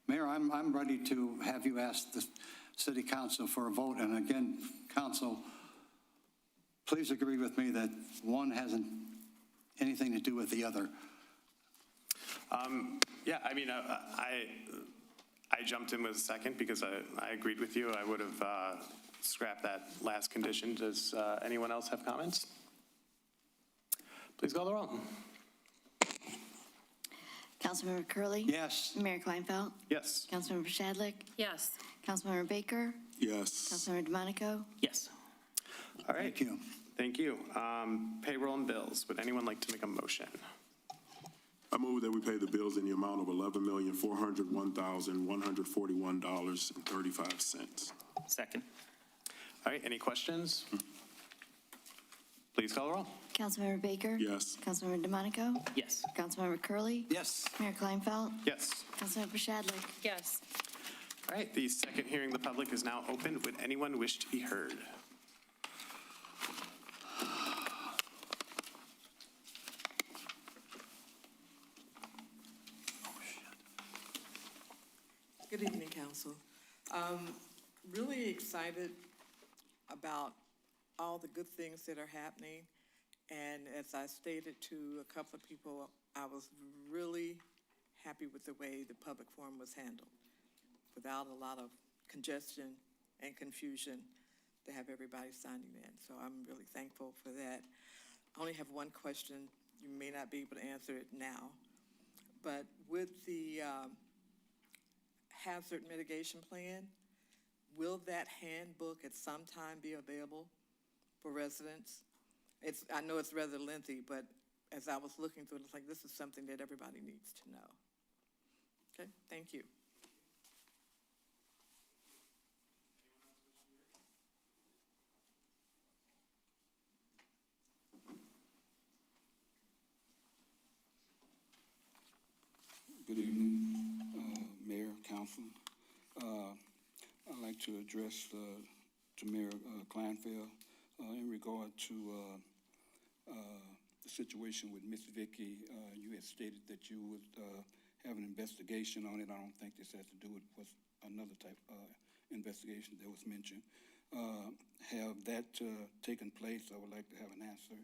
Mayor, I'm ready to have you ask the city council for a vote. And again, council, please agree with me that one hasn't anything to do with the other. Yeah, I mean, I jumped in with a second because I agreed with you. I would have scrapped that last condition. Does anyone else have comments? Please call the roll. Councilmember Curley? Yes. Mayor Kleinfeld? Yes. Councilmember Shadlick? Yes. Councilmember Baker? Yes. Councilmember DeMonico? Yes. All right. Thank you. Thank you. Payroll and bills. Would anyone like to make a motion? I move that we pay the bills in the amount of $11,401,141.35. Second. All right, any questions? Please call the roll. Councilmember Baker? Yes. Councilmember DeMonico? Yes. Councilmember Curley? Yes. Mayor Kleinfeld? Yes. Councilmember Shadlick? Yes. All right, the second hearing of the public is now open. Would anyone wish to be heard? Good evening, Council. Really excited about all the good things that are happening. And as I stated to a couple of people, I was really happy with the way the public forum was handled, without a lot of congestion and confusion to have everybody signing in. So I'm really thankful for that. I only have one question. You may not be able to answer it now, but with the hazard mitigation plan, will that handbook at some time be available for residents? I know it's rather lengthy, but as I was looking through it, it's like this is something that everybody needs to know. Okay, thank you. Good evening, Mayor, Council. I'd like to address to Mayor Kleinfeld in regard to the situation with Miss Vicky. You had stated that you would have an investigation on it. I don't think this has to do with another type of investigation that was mentioned. Have that taken place? I would like to have an answer.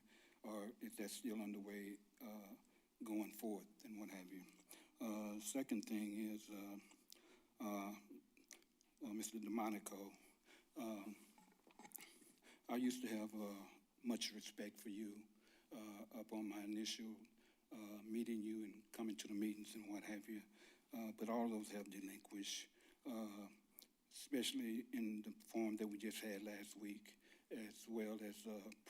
Or is that still underway going forth and what have you? Second thing is, Mr. DeMonico, I used to have much respect for you upon my initial meeting you and coming to the meetings and what have you, but all those have delinquished, especially in the form that we just had last week, as well as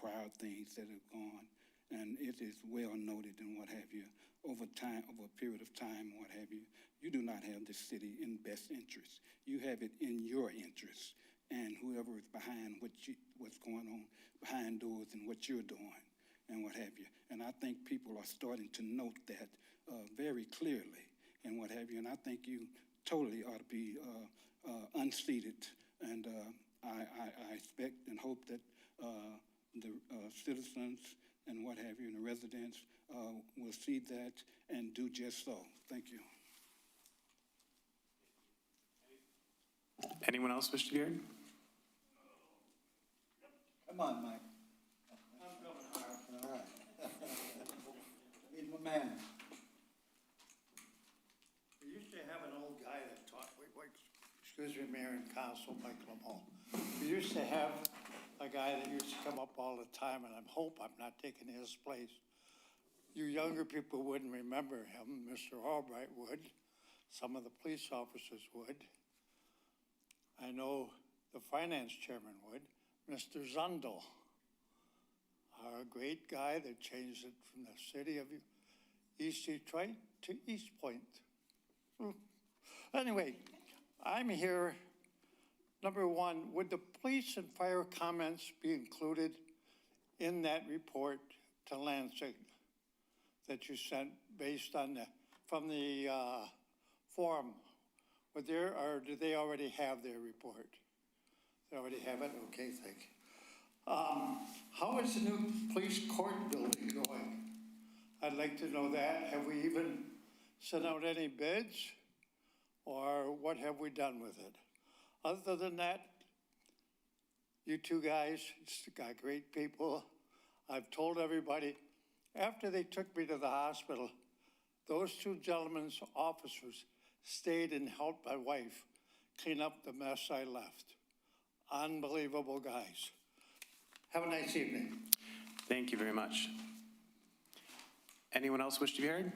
prior things that have gone. And it is well noted and what have you, over a period of time, what have you, you do not have the city in best interest. You have it in your interest, and whoever is behind what's going on behind doors and what you're doing and what have you. And I think people are starting to note that very clearly and what have you. And I think you totally ought to be unseated. And I expect and hope that the citizens and what have you, and the residents will see that and do just so. Thank you. Anyone else wish to be heard? Come on, Mike. I'm coming hard. All right. He's my man. We used to have an old guy that taught, excuse me, Mayor and Council, Mike Lamont. We used to have a guy that used to come up all the time, and I hope I'm not taking his place. You younger people wouldn't remember him. Mr. Albright would. Some of the police officers would. I know the finance chairman would. Mr. Zundel, our great guy that changed it from the city of Eastpointe to Eastpointe. Anyway, I'm here. Number one, would the police and fire comments be included in that report to Lansing that you sent based on from the forum? Would there, or do they already have their report? They already have it? Okay, thank you. How is the new police court building going? I'd like to know that. Have we even sent out any bids? Or what have we done with it? Other than that, you two guys got great people. I've told everybody, after they took me to the hospital, those two gentlemen's officers stayed and helped my wife clean up the mess I left. Unbelievable guys. Have a nice evening. Thank you very much. Anyone else wish to be heard?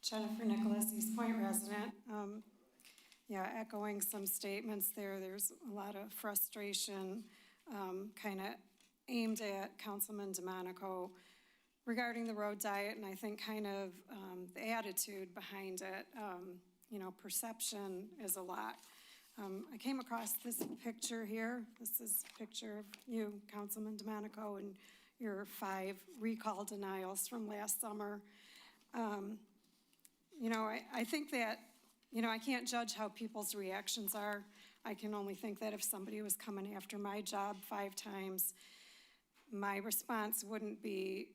Jennifer Nicholas, Eastpointe resident. Yeah, echoing some statements there. There's a lot of frustration kind of aimed at Councilman DeMonico regarding the road diet, and I think kind of the attitude behind it. You know, perception is a lot. I came across this picture here. This is a picture of you, Councilman DeMonico, and your 5 recall denials from last summer. You know, I think that, you know, I can't judge how people's reactions are. I can only think that if somebody was coming after my job 5 times, my response wouldn't be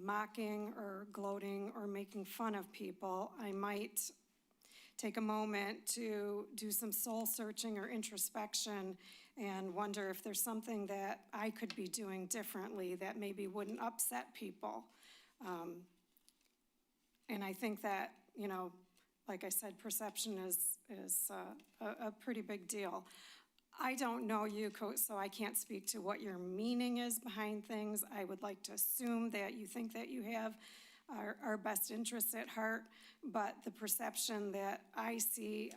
mocking or gloating or making fun of people. I might take a moment to do some soul searching or introspection and wonder if there's something that I could be doing differently that maybe wouldn't upset people. And I think that, you know, like I said, perception is a pretty big deal. I don't know you, so I can't speak to what your meaning is behind things. I would like to assume that you think that you have our best interests at heart, but the perception that I see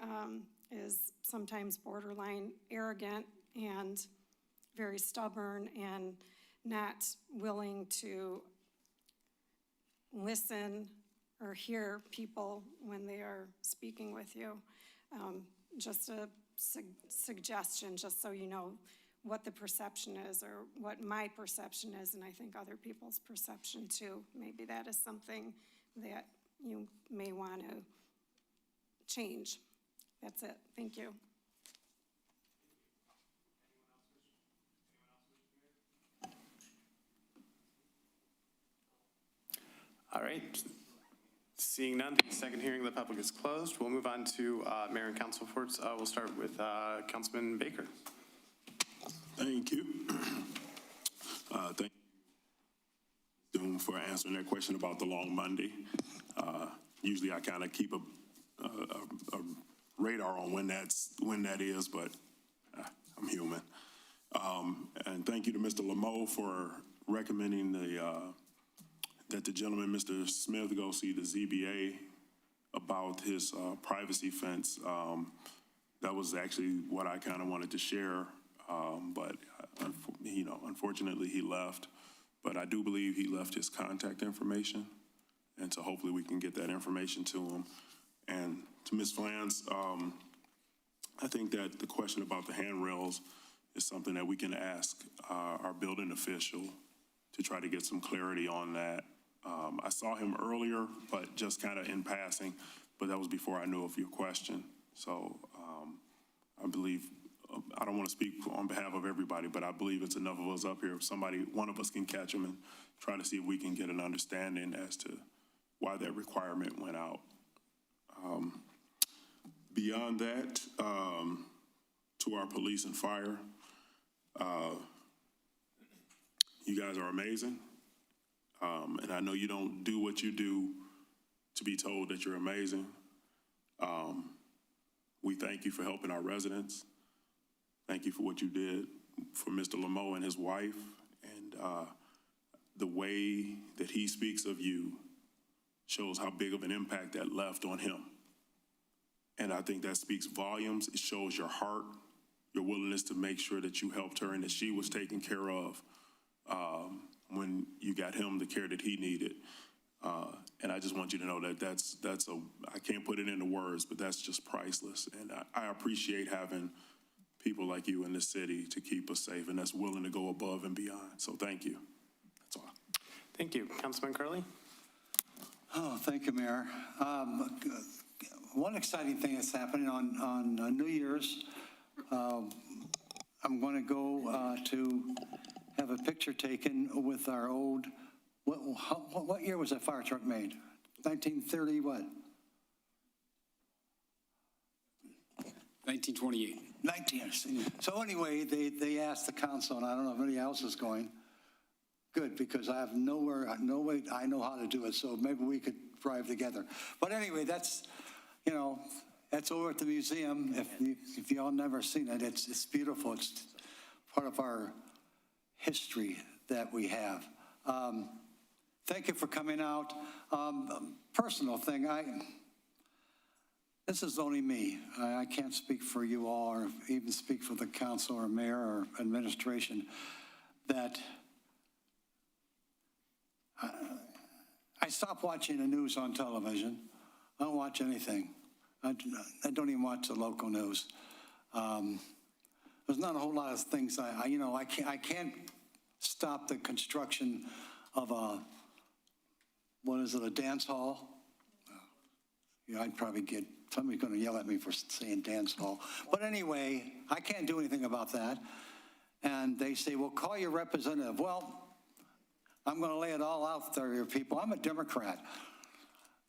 is sometimes borderline arrogant, and very stubborn and not willing to listen or hear people when they are speaking with you. Just a suggestion, just so you know what the perception is or what my perception is, and I think other people's perception too. Maybe that is something that you may want to change. That's it. Thank you. All right. Seeing none, the second hearing of the public is closed. We'll move on to mayor and council reports. We'll start with Councilman Baker. Thank you. Thank you for answering that question about the long Monday. Usually I kind of keep a radar on when that is, but I'm human. And thank you to Mr. Lameau for recommending that the gentleman, Mr. Smith, go see the ZBA about his privacy fence. That was actually what I kind of wanted to share, but unfortunately he left. But I do believe he left his contact information, and so hopefully we can get that information to him. And to Ms. Flans, I think that the question about the handrails is something that we can ask our building official to try to get some clarity on that. I saw him earlier, but just kind of in passing, but that was before I knew of your question. So I believe, I don't want to speak on behalf of everybody, but I believe it's enough of us up here. If one of us can catch them and try to see if we can get an understanding as to why that requirement went out. Beyond that, to our police and fire, you guys are amazing. And I know you don't do what you do to be told that you're amazing. We thank you for helping our residents. Thank you for what you did for Mr. Lameau and his wife. And the way that he speaks of you shows how big of an impact that left on him. And I think that speaks volumes. It shows your heart, your willingness to make sure that you helped her and that she was taken care of when you got him the care that he needed. And I just want you to know that I can't put it into words, but that's just priceless. And I appreciate having people like you in this city to keep us safe and that's willing to go above and beyond. So thank you. That's all. Thank you. Councilman Curley? Oh, thank you, Mayor. One exciting thing that's happening on New Year's, I'm going to go to have a picture taken with our old, what year was that fire truck made? 1930 what? 1928. So anyway, they asked the council, and I don't know if anybody else is going. Good, because I have no way I know how to do it, so maybe we could drive together. But anyway, that's over at the museum. If y'all never seen it, it's beautiful. It's part of our history that we have. Thank you for coming out. Personal thing, this is only me. I can't speak for you all or even speak for the council or mayor or administration that I stopped watching the news on television. I don't watch anything. I don't even watch the local news. There's not a whole lot of things I can't stop the construction of a dance hall. I'd probably get, somebody's going to yell at me for saying dance hall. But anyway, I can't do anything about that. And they say, well, call your representative. Well, I'm going to lay it all out there, you people. I'm a Democrat.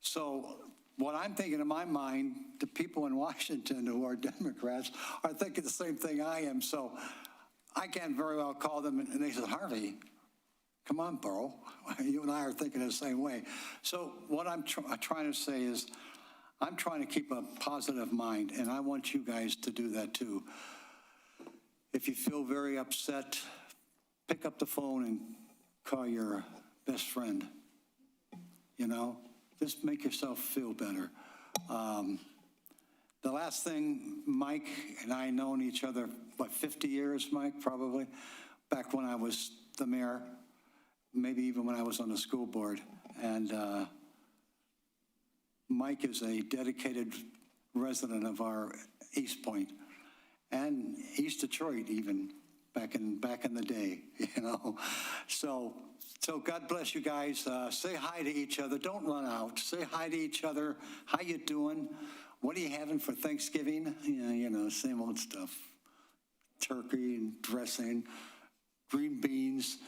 So what I'm thinking in my mind, the people in Washington who are Democrats are thinking the same thing I am. So I can't very well call them. And they said, Harvey, come on, bro. You and I are thinking the same way. So what I'm trying to say is I'm trying to keep a positive mind, and I want you guys to do that too. If you feel very upset, pick up the phone and call your best friend. Just make yourself feel better. The last thing, Mike and I known each other, what, 50 years, Mike, probably? Back when I was the mayor, maybe even when I was on the school board. And Mike is a dedicated resident of our Eastpointe and East Detroit even, back in the day, you know. So God bless you guys. Say hi to each other. Don't run out. Say hi to each other. How you doing? What are you having for Thanksgiving? Yeah, you know, same old stuff. Turkey and dressing, green beans,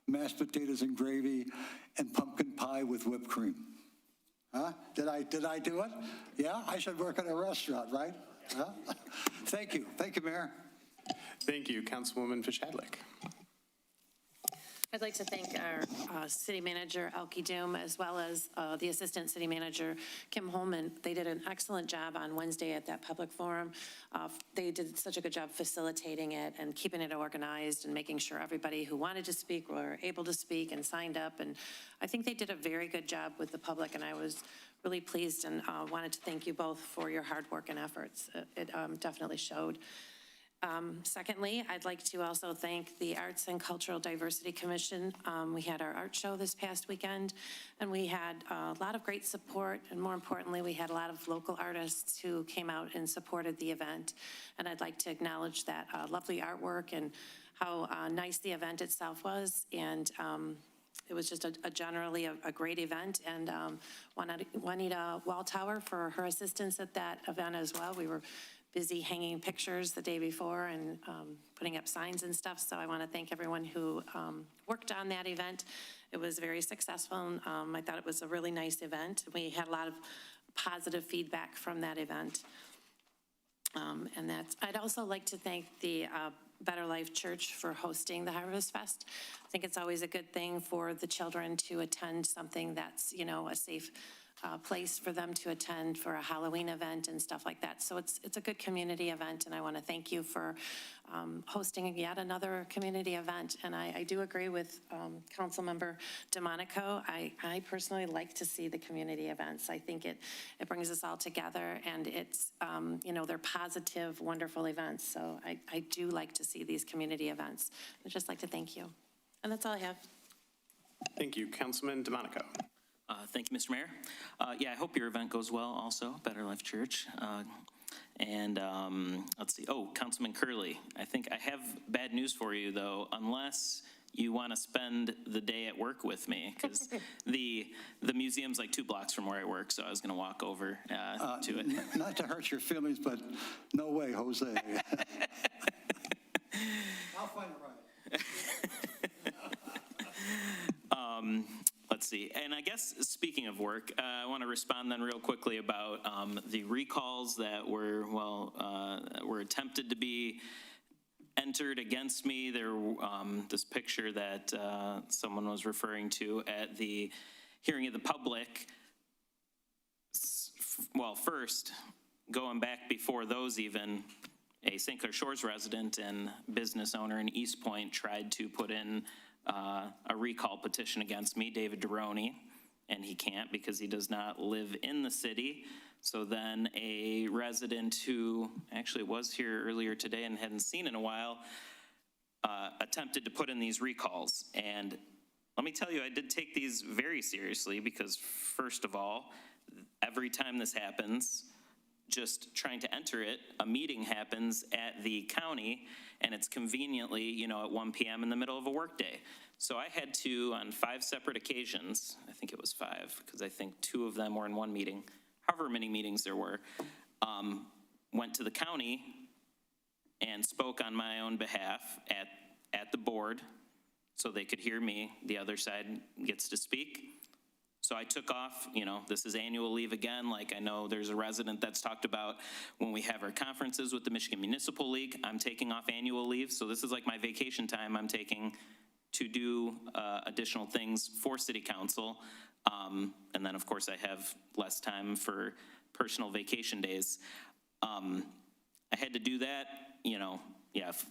mashed potatoes and gravy, and pumpkin pie with whipped cream. Huh? Did I do it? Yeah, I should work at a restaurant, right? Huh? Thank you. Thank you, Mayor. Thank you, Councilwoman Fish-Hadlick. I'd like to thank our city manager, Elke Doom, as well as the assistant city manager, Kim Holman. They did an excellent job on Wednesday at that public forum. They did such a good job facilitating it and keeping it organized and making sure everybody who wanted to speak were able to speak and signed up. And I think they did a very good job with the public, and I was really pleased and wanted to thank you both for your hard work and efforts. It definitely showed. Secondly, I'd like to also thank the Arts and Cultural Diversity Commission. We had our art show this past weekend, and we had a lot of great support, and more importantly, we had a lot of local artists who came out and supported the event. And I'd like to acknowledge that lovely artwork and how nice the event itself was. And it was just generally a great event, and Juanita Walltower for her assistance at that event as well. We were busy hanging pictures the day before and putting up signs and stuff. So I want to thank everyone who worked on that event. It was very successful. And, I thought it was a really nice event. We had a lot of positive feedback from that event. I'd also like to thank the Better Life Church for hosting the Harvest Fest. I think it's always a good thing for the children to attend something that's, you know, a safe place for them to attend for a Halloween event and stuff like that. So it's a good community event, and I want to thank you for hosting yet another community event. And I do agree with Councilmember DeMonico. I personally like to see the community events. I think it brings us all together, and it's, you know, they're positive, wonderful events. So I do like to see these community events. I'd just like to thank you. And that's all I have. Thank you, Councilman DeMonico. Thank you, Mr. Mayor. Yeah, I hope your event goes well also, Better Life Church. Let's see. Oh, Councilman Curley, I think I have bad news for you, though, unless you want to spend the day at work with me, because the museum's like 2 blocks from where I work, so I was going to walk over to it. Not to hurt your feelings, but no way, Jose. I'll find a ride. Let's see. And I guess speaking of work, I want to respond then real quickly about the recalls that were attempted to be entered against me. There, this picture that someone was referring to at the hearing of the public. Well, first, going back before those even, a St. Clair Shores resident and business owner in Eastpointe tried to put in a recall petition against me, David Deroni, and he can't because he does not live in the city. So then a resident who actually was here earlier today and hadn't seen in a while attempted to put in these recalls. And let me tell you, I did take these very seriously because, first of all, every time this happens, just trying to enter it, a meeting happens at the county, and it's conveniently, you know, at 1 p.m. in the middle of a workday. So I had to, on 5 separate occasions, I think it was 5, because I think 2 of them were in one meeting, however many meetings there were, went to the county and spoke on my own behalf at the board so they could hear me. The other side gets to speak. So I took off, you know, this is annual leave again. Like I know there's a resident that's talked about when we have our conferences with the Michigan Municipal League, I'm taking off annual leave. So this is like my vacation time I'm taking to do additional things for city council. And then of course I have less time for personal vacation days. I had to do that, you know,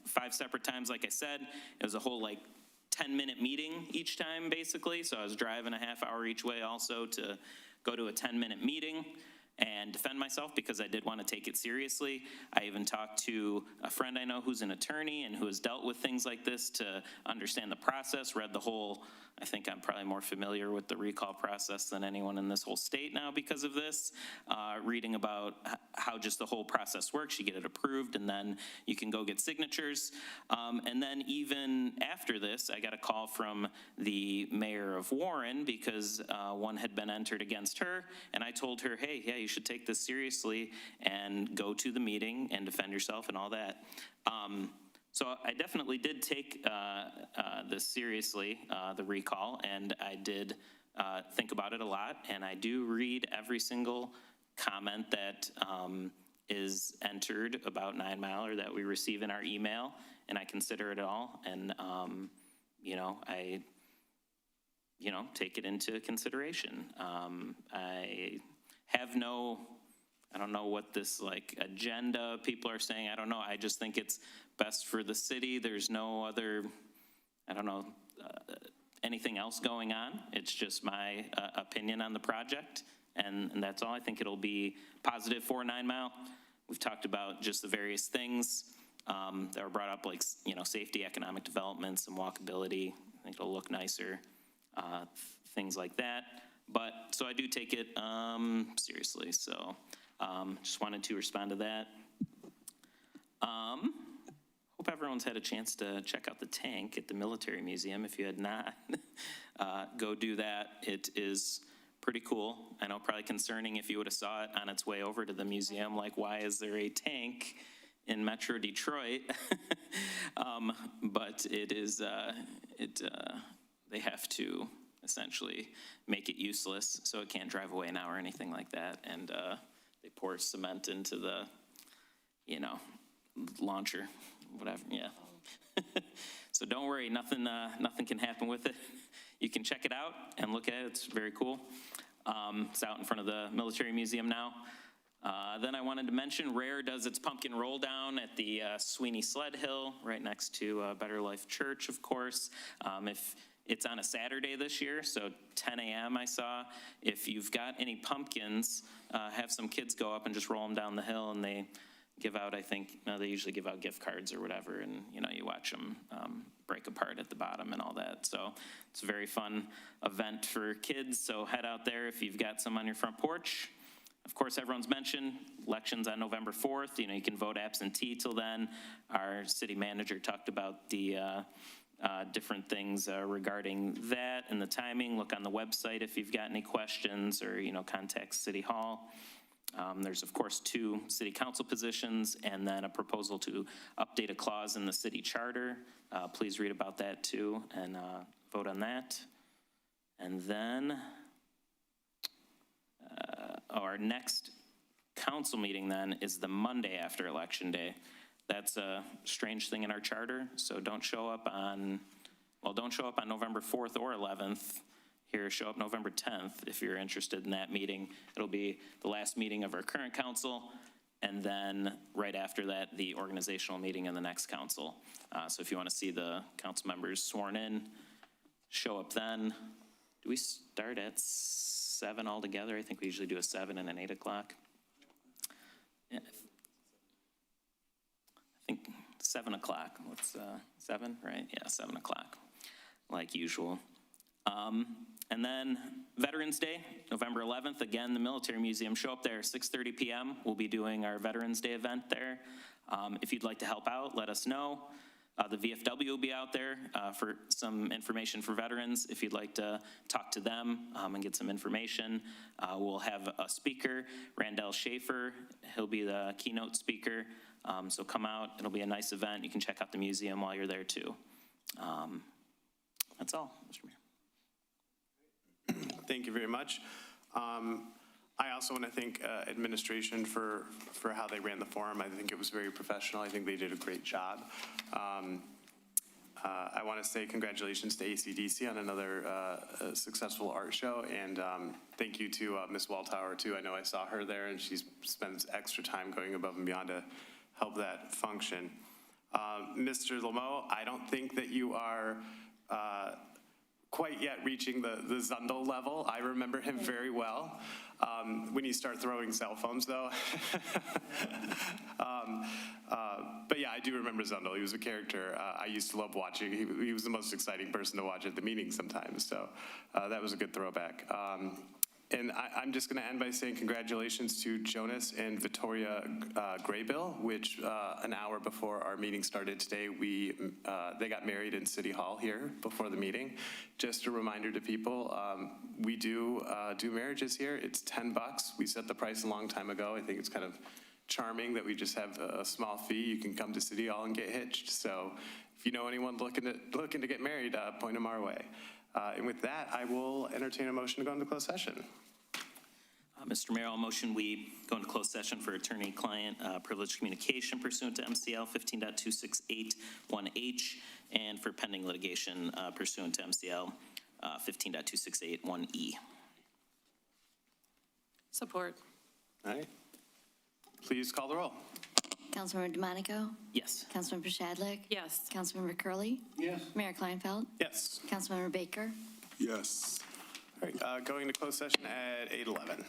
5 separate times, like I said. It was a whole like 10-minute meeting each time, basically. So I was driving a half hour each way also to go to a 10-minute meeting. and defend myself because I did want to take it seriously. I even talked to a friend I know who's an attorney and who has dealt with things like this to understand the process, read the whole, I think I'm probably more familiar with the recall process than anyone in this whole state now because of this, reading about how just the whole process works. You get it approved and then you can go get signatures. And then even after this, I got a call from the mayor of Warren because one had been entered against her. And I told her, hey, yeah, you should take this seriously and go to the meeting and defend yourself and all that. So I definitely did take this seriously, the recall, and I did think about it a lot. And I do read every single comment that is entered about 9 Mile or that we receive in our email, and I consider it all. And, I take it into consideration. I don't know what this agenda people are saying. I don't know. I just think it's best for the city. There's no other, anything else going on. It's just my opinion on the project. And that's all. I think it'll be positive for 9 Mile. We've talked about just the various things that were brought up, like, safety, economic development, some walkability. I think it'll look nicer, things like that. But, so I do take it seriously. So just wanted to respond to that. Hope everyone's had a chance to check out the tank at the Military Museum. If you had not, go do that. It is pretty cool. I know probably concerning if you would have saw it on its way over to the museum, like why is there a tank in Metro Detroit? But it is, they have to essentially make it useless so it can't drive away now or anything like that. And they pour cement into the, launcher, whatever, yeah. So don't worry, nothing can happen with it. You can check it out and look at it, it's very cool. It's out in front of the Military Museum now. Then I wanted to mention Rare does its pumpkin roll down at the Sweeney Sled Hill, right next to Better Life Church, of course. If it's on a Saturday this year, so 10 a.m. I saw. If you've got any pumpkins, have some kids go up and just roll them down the hill, and they give out, I think, they usually give out gift cards or whatever, and you watch them break apart at the bottom and all that. So it's a very fun event for kids, so head out there if you've got some on your front porch. Of course, everyone's mentioned elections on November 4th. You can vote absentee till then. Our city manager talked about the different things regarding that and the timing. Look on the website if you've got any questions or, contact City Hall. There's, of course, 2 city council positions and then a proposal to update a clause in the city charter. Please read about that too and vote on that. And then our next council meeting then is the Monday after Election Day. That's a strange thing in our charter, so don't show up on November 4th or 11th. Here, show up November 10th if you're interested in that meeting. It'll be the last meeting of our current council, and then right after that, the organizational meeting in the next council. So if you want to see the council members sworn in, show up then. Do we start at 7 altogether? I think we usually do a 7 and an 8 o'clock. Yeah. I think 7 o'clock. What's 7, right? Yeah, 7 o'clock, like usual. And then Veterans Day, November 11th, again, the Military Museum. Show up there, 6:30 p.m. We'll be doing our Veterans Day event there. If you'd like to help out, let us know. The VFW will be out there for some information for veterans. If you'd like to talk to them and get some information, we'll have a speaker, Randall Schaefer. He'll be the keynote speaker. So come out. It'll be a nice event. You can check out the museum while you're there too. That's all, Mr. Mayor. Thank you very much. I also want to thank administration for how they ran the forum. I think it was very professional. I think they did a great job. I want to say congratulations to AC/DC on another successful art show, and thank you to Ms. Waltauer too. I know I saw her there, and she spends extra time going above and beyond to help that function. Mr. Lameau, I don't think that you are quite yet reaching the Zundel level. I remember him very well. When you start throwing cell phones, though. But yeah, I do remember Zundel. He was a character I used to love watching. He was the most exciting person to watch at the meetings sometimes. So that was a good throwback. And I'm just going to end by saying congratulations to Jonas and Victoria Graybill, which an hour before our meeting started today, they got married in City Hall here before the meeting. Just a reminder to people, we do marriages here. It's $10. We set the price a long time ago. I think it's kind of charming that we just have a small fee. You can come to City Hall and get hitched. So if you know anyone looking to get married, point them our way. And with that, I will entertain a motion to go into closed session. Mr. Mayor, I'll motion we go into closed session for attorney-client privileged communication pursuant to MCL 15.2681H and for pending litigation pursuant to MCL 15.2681E. Support. All right. Please call the roll. Councilmember DeMonico? Yes. Councilmember Shadlick? Yes. Councilmember Curley. Yes. Mayor Kleinfeld? Yes. Councilmember Baker? Yes. All right, going to closed session at 8:11.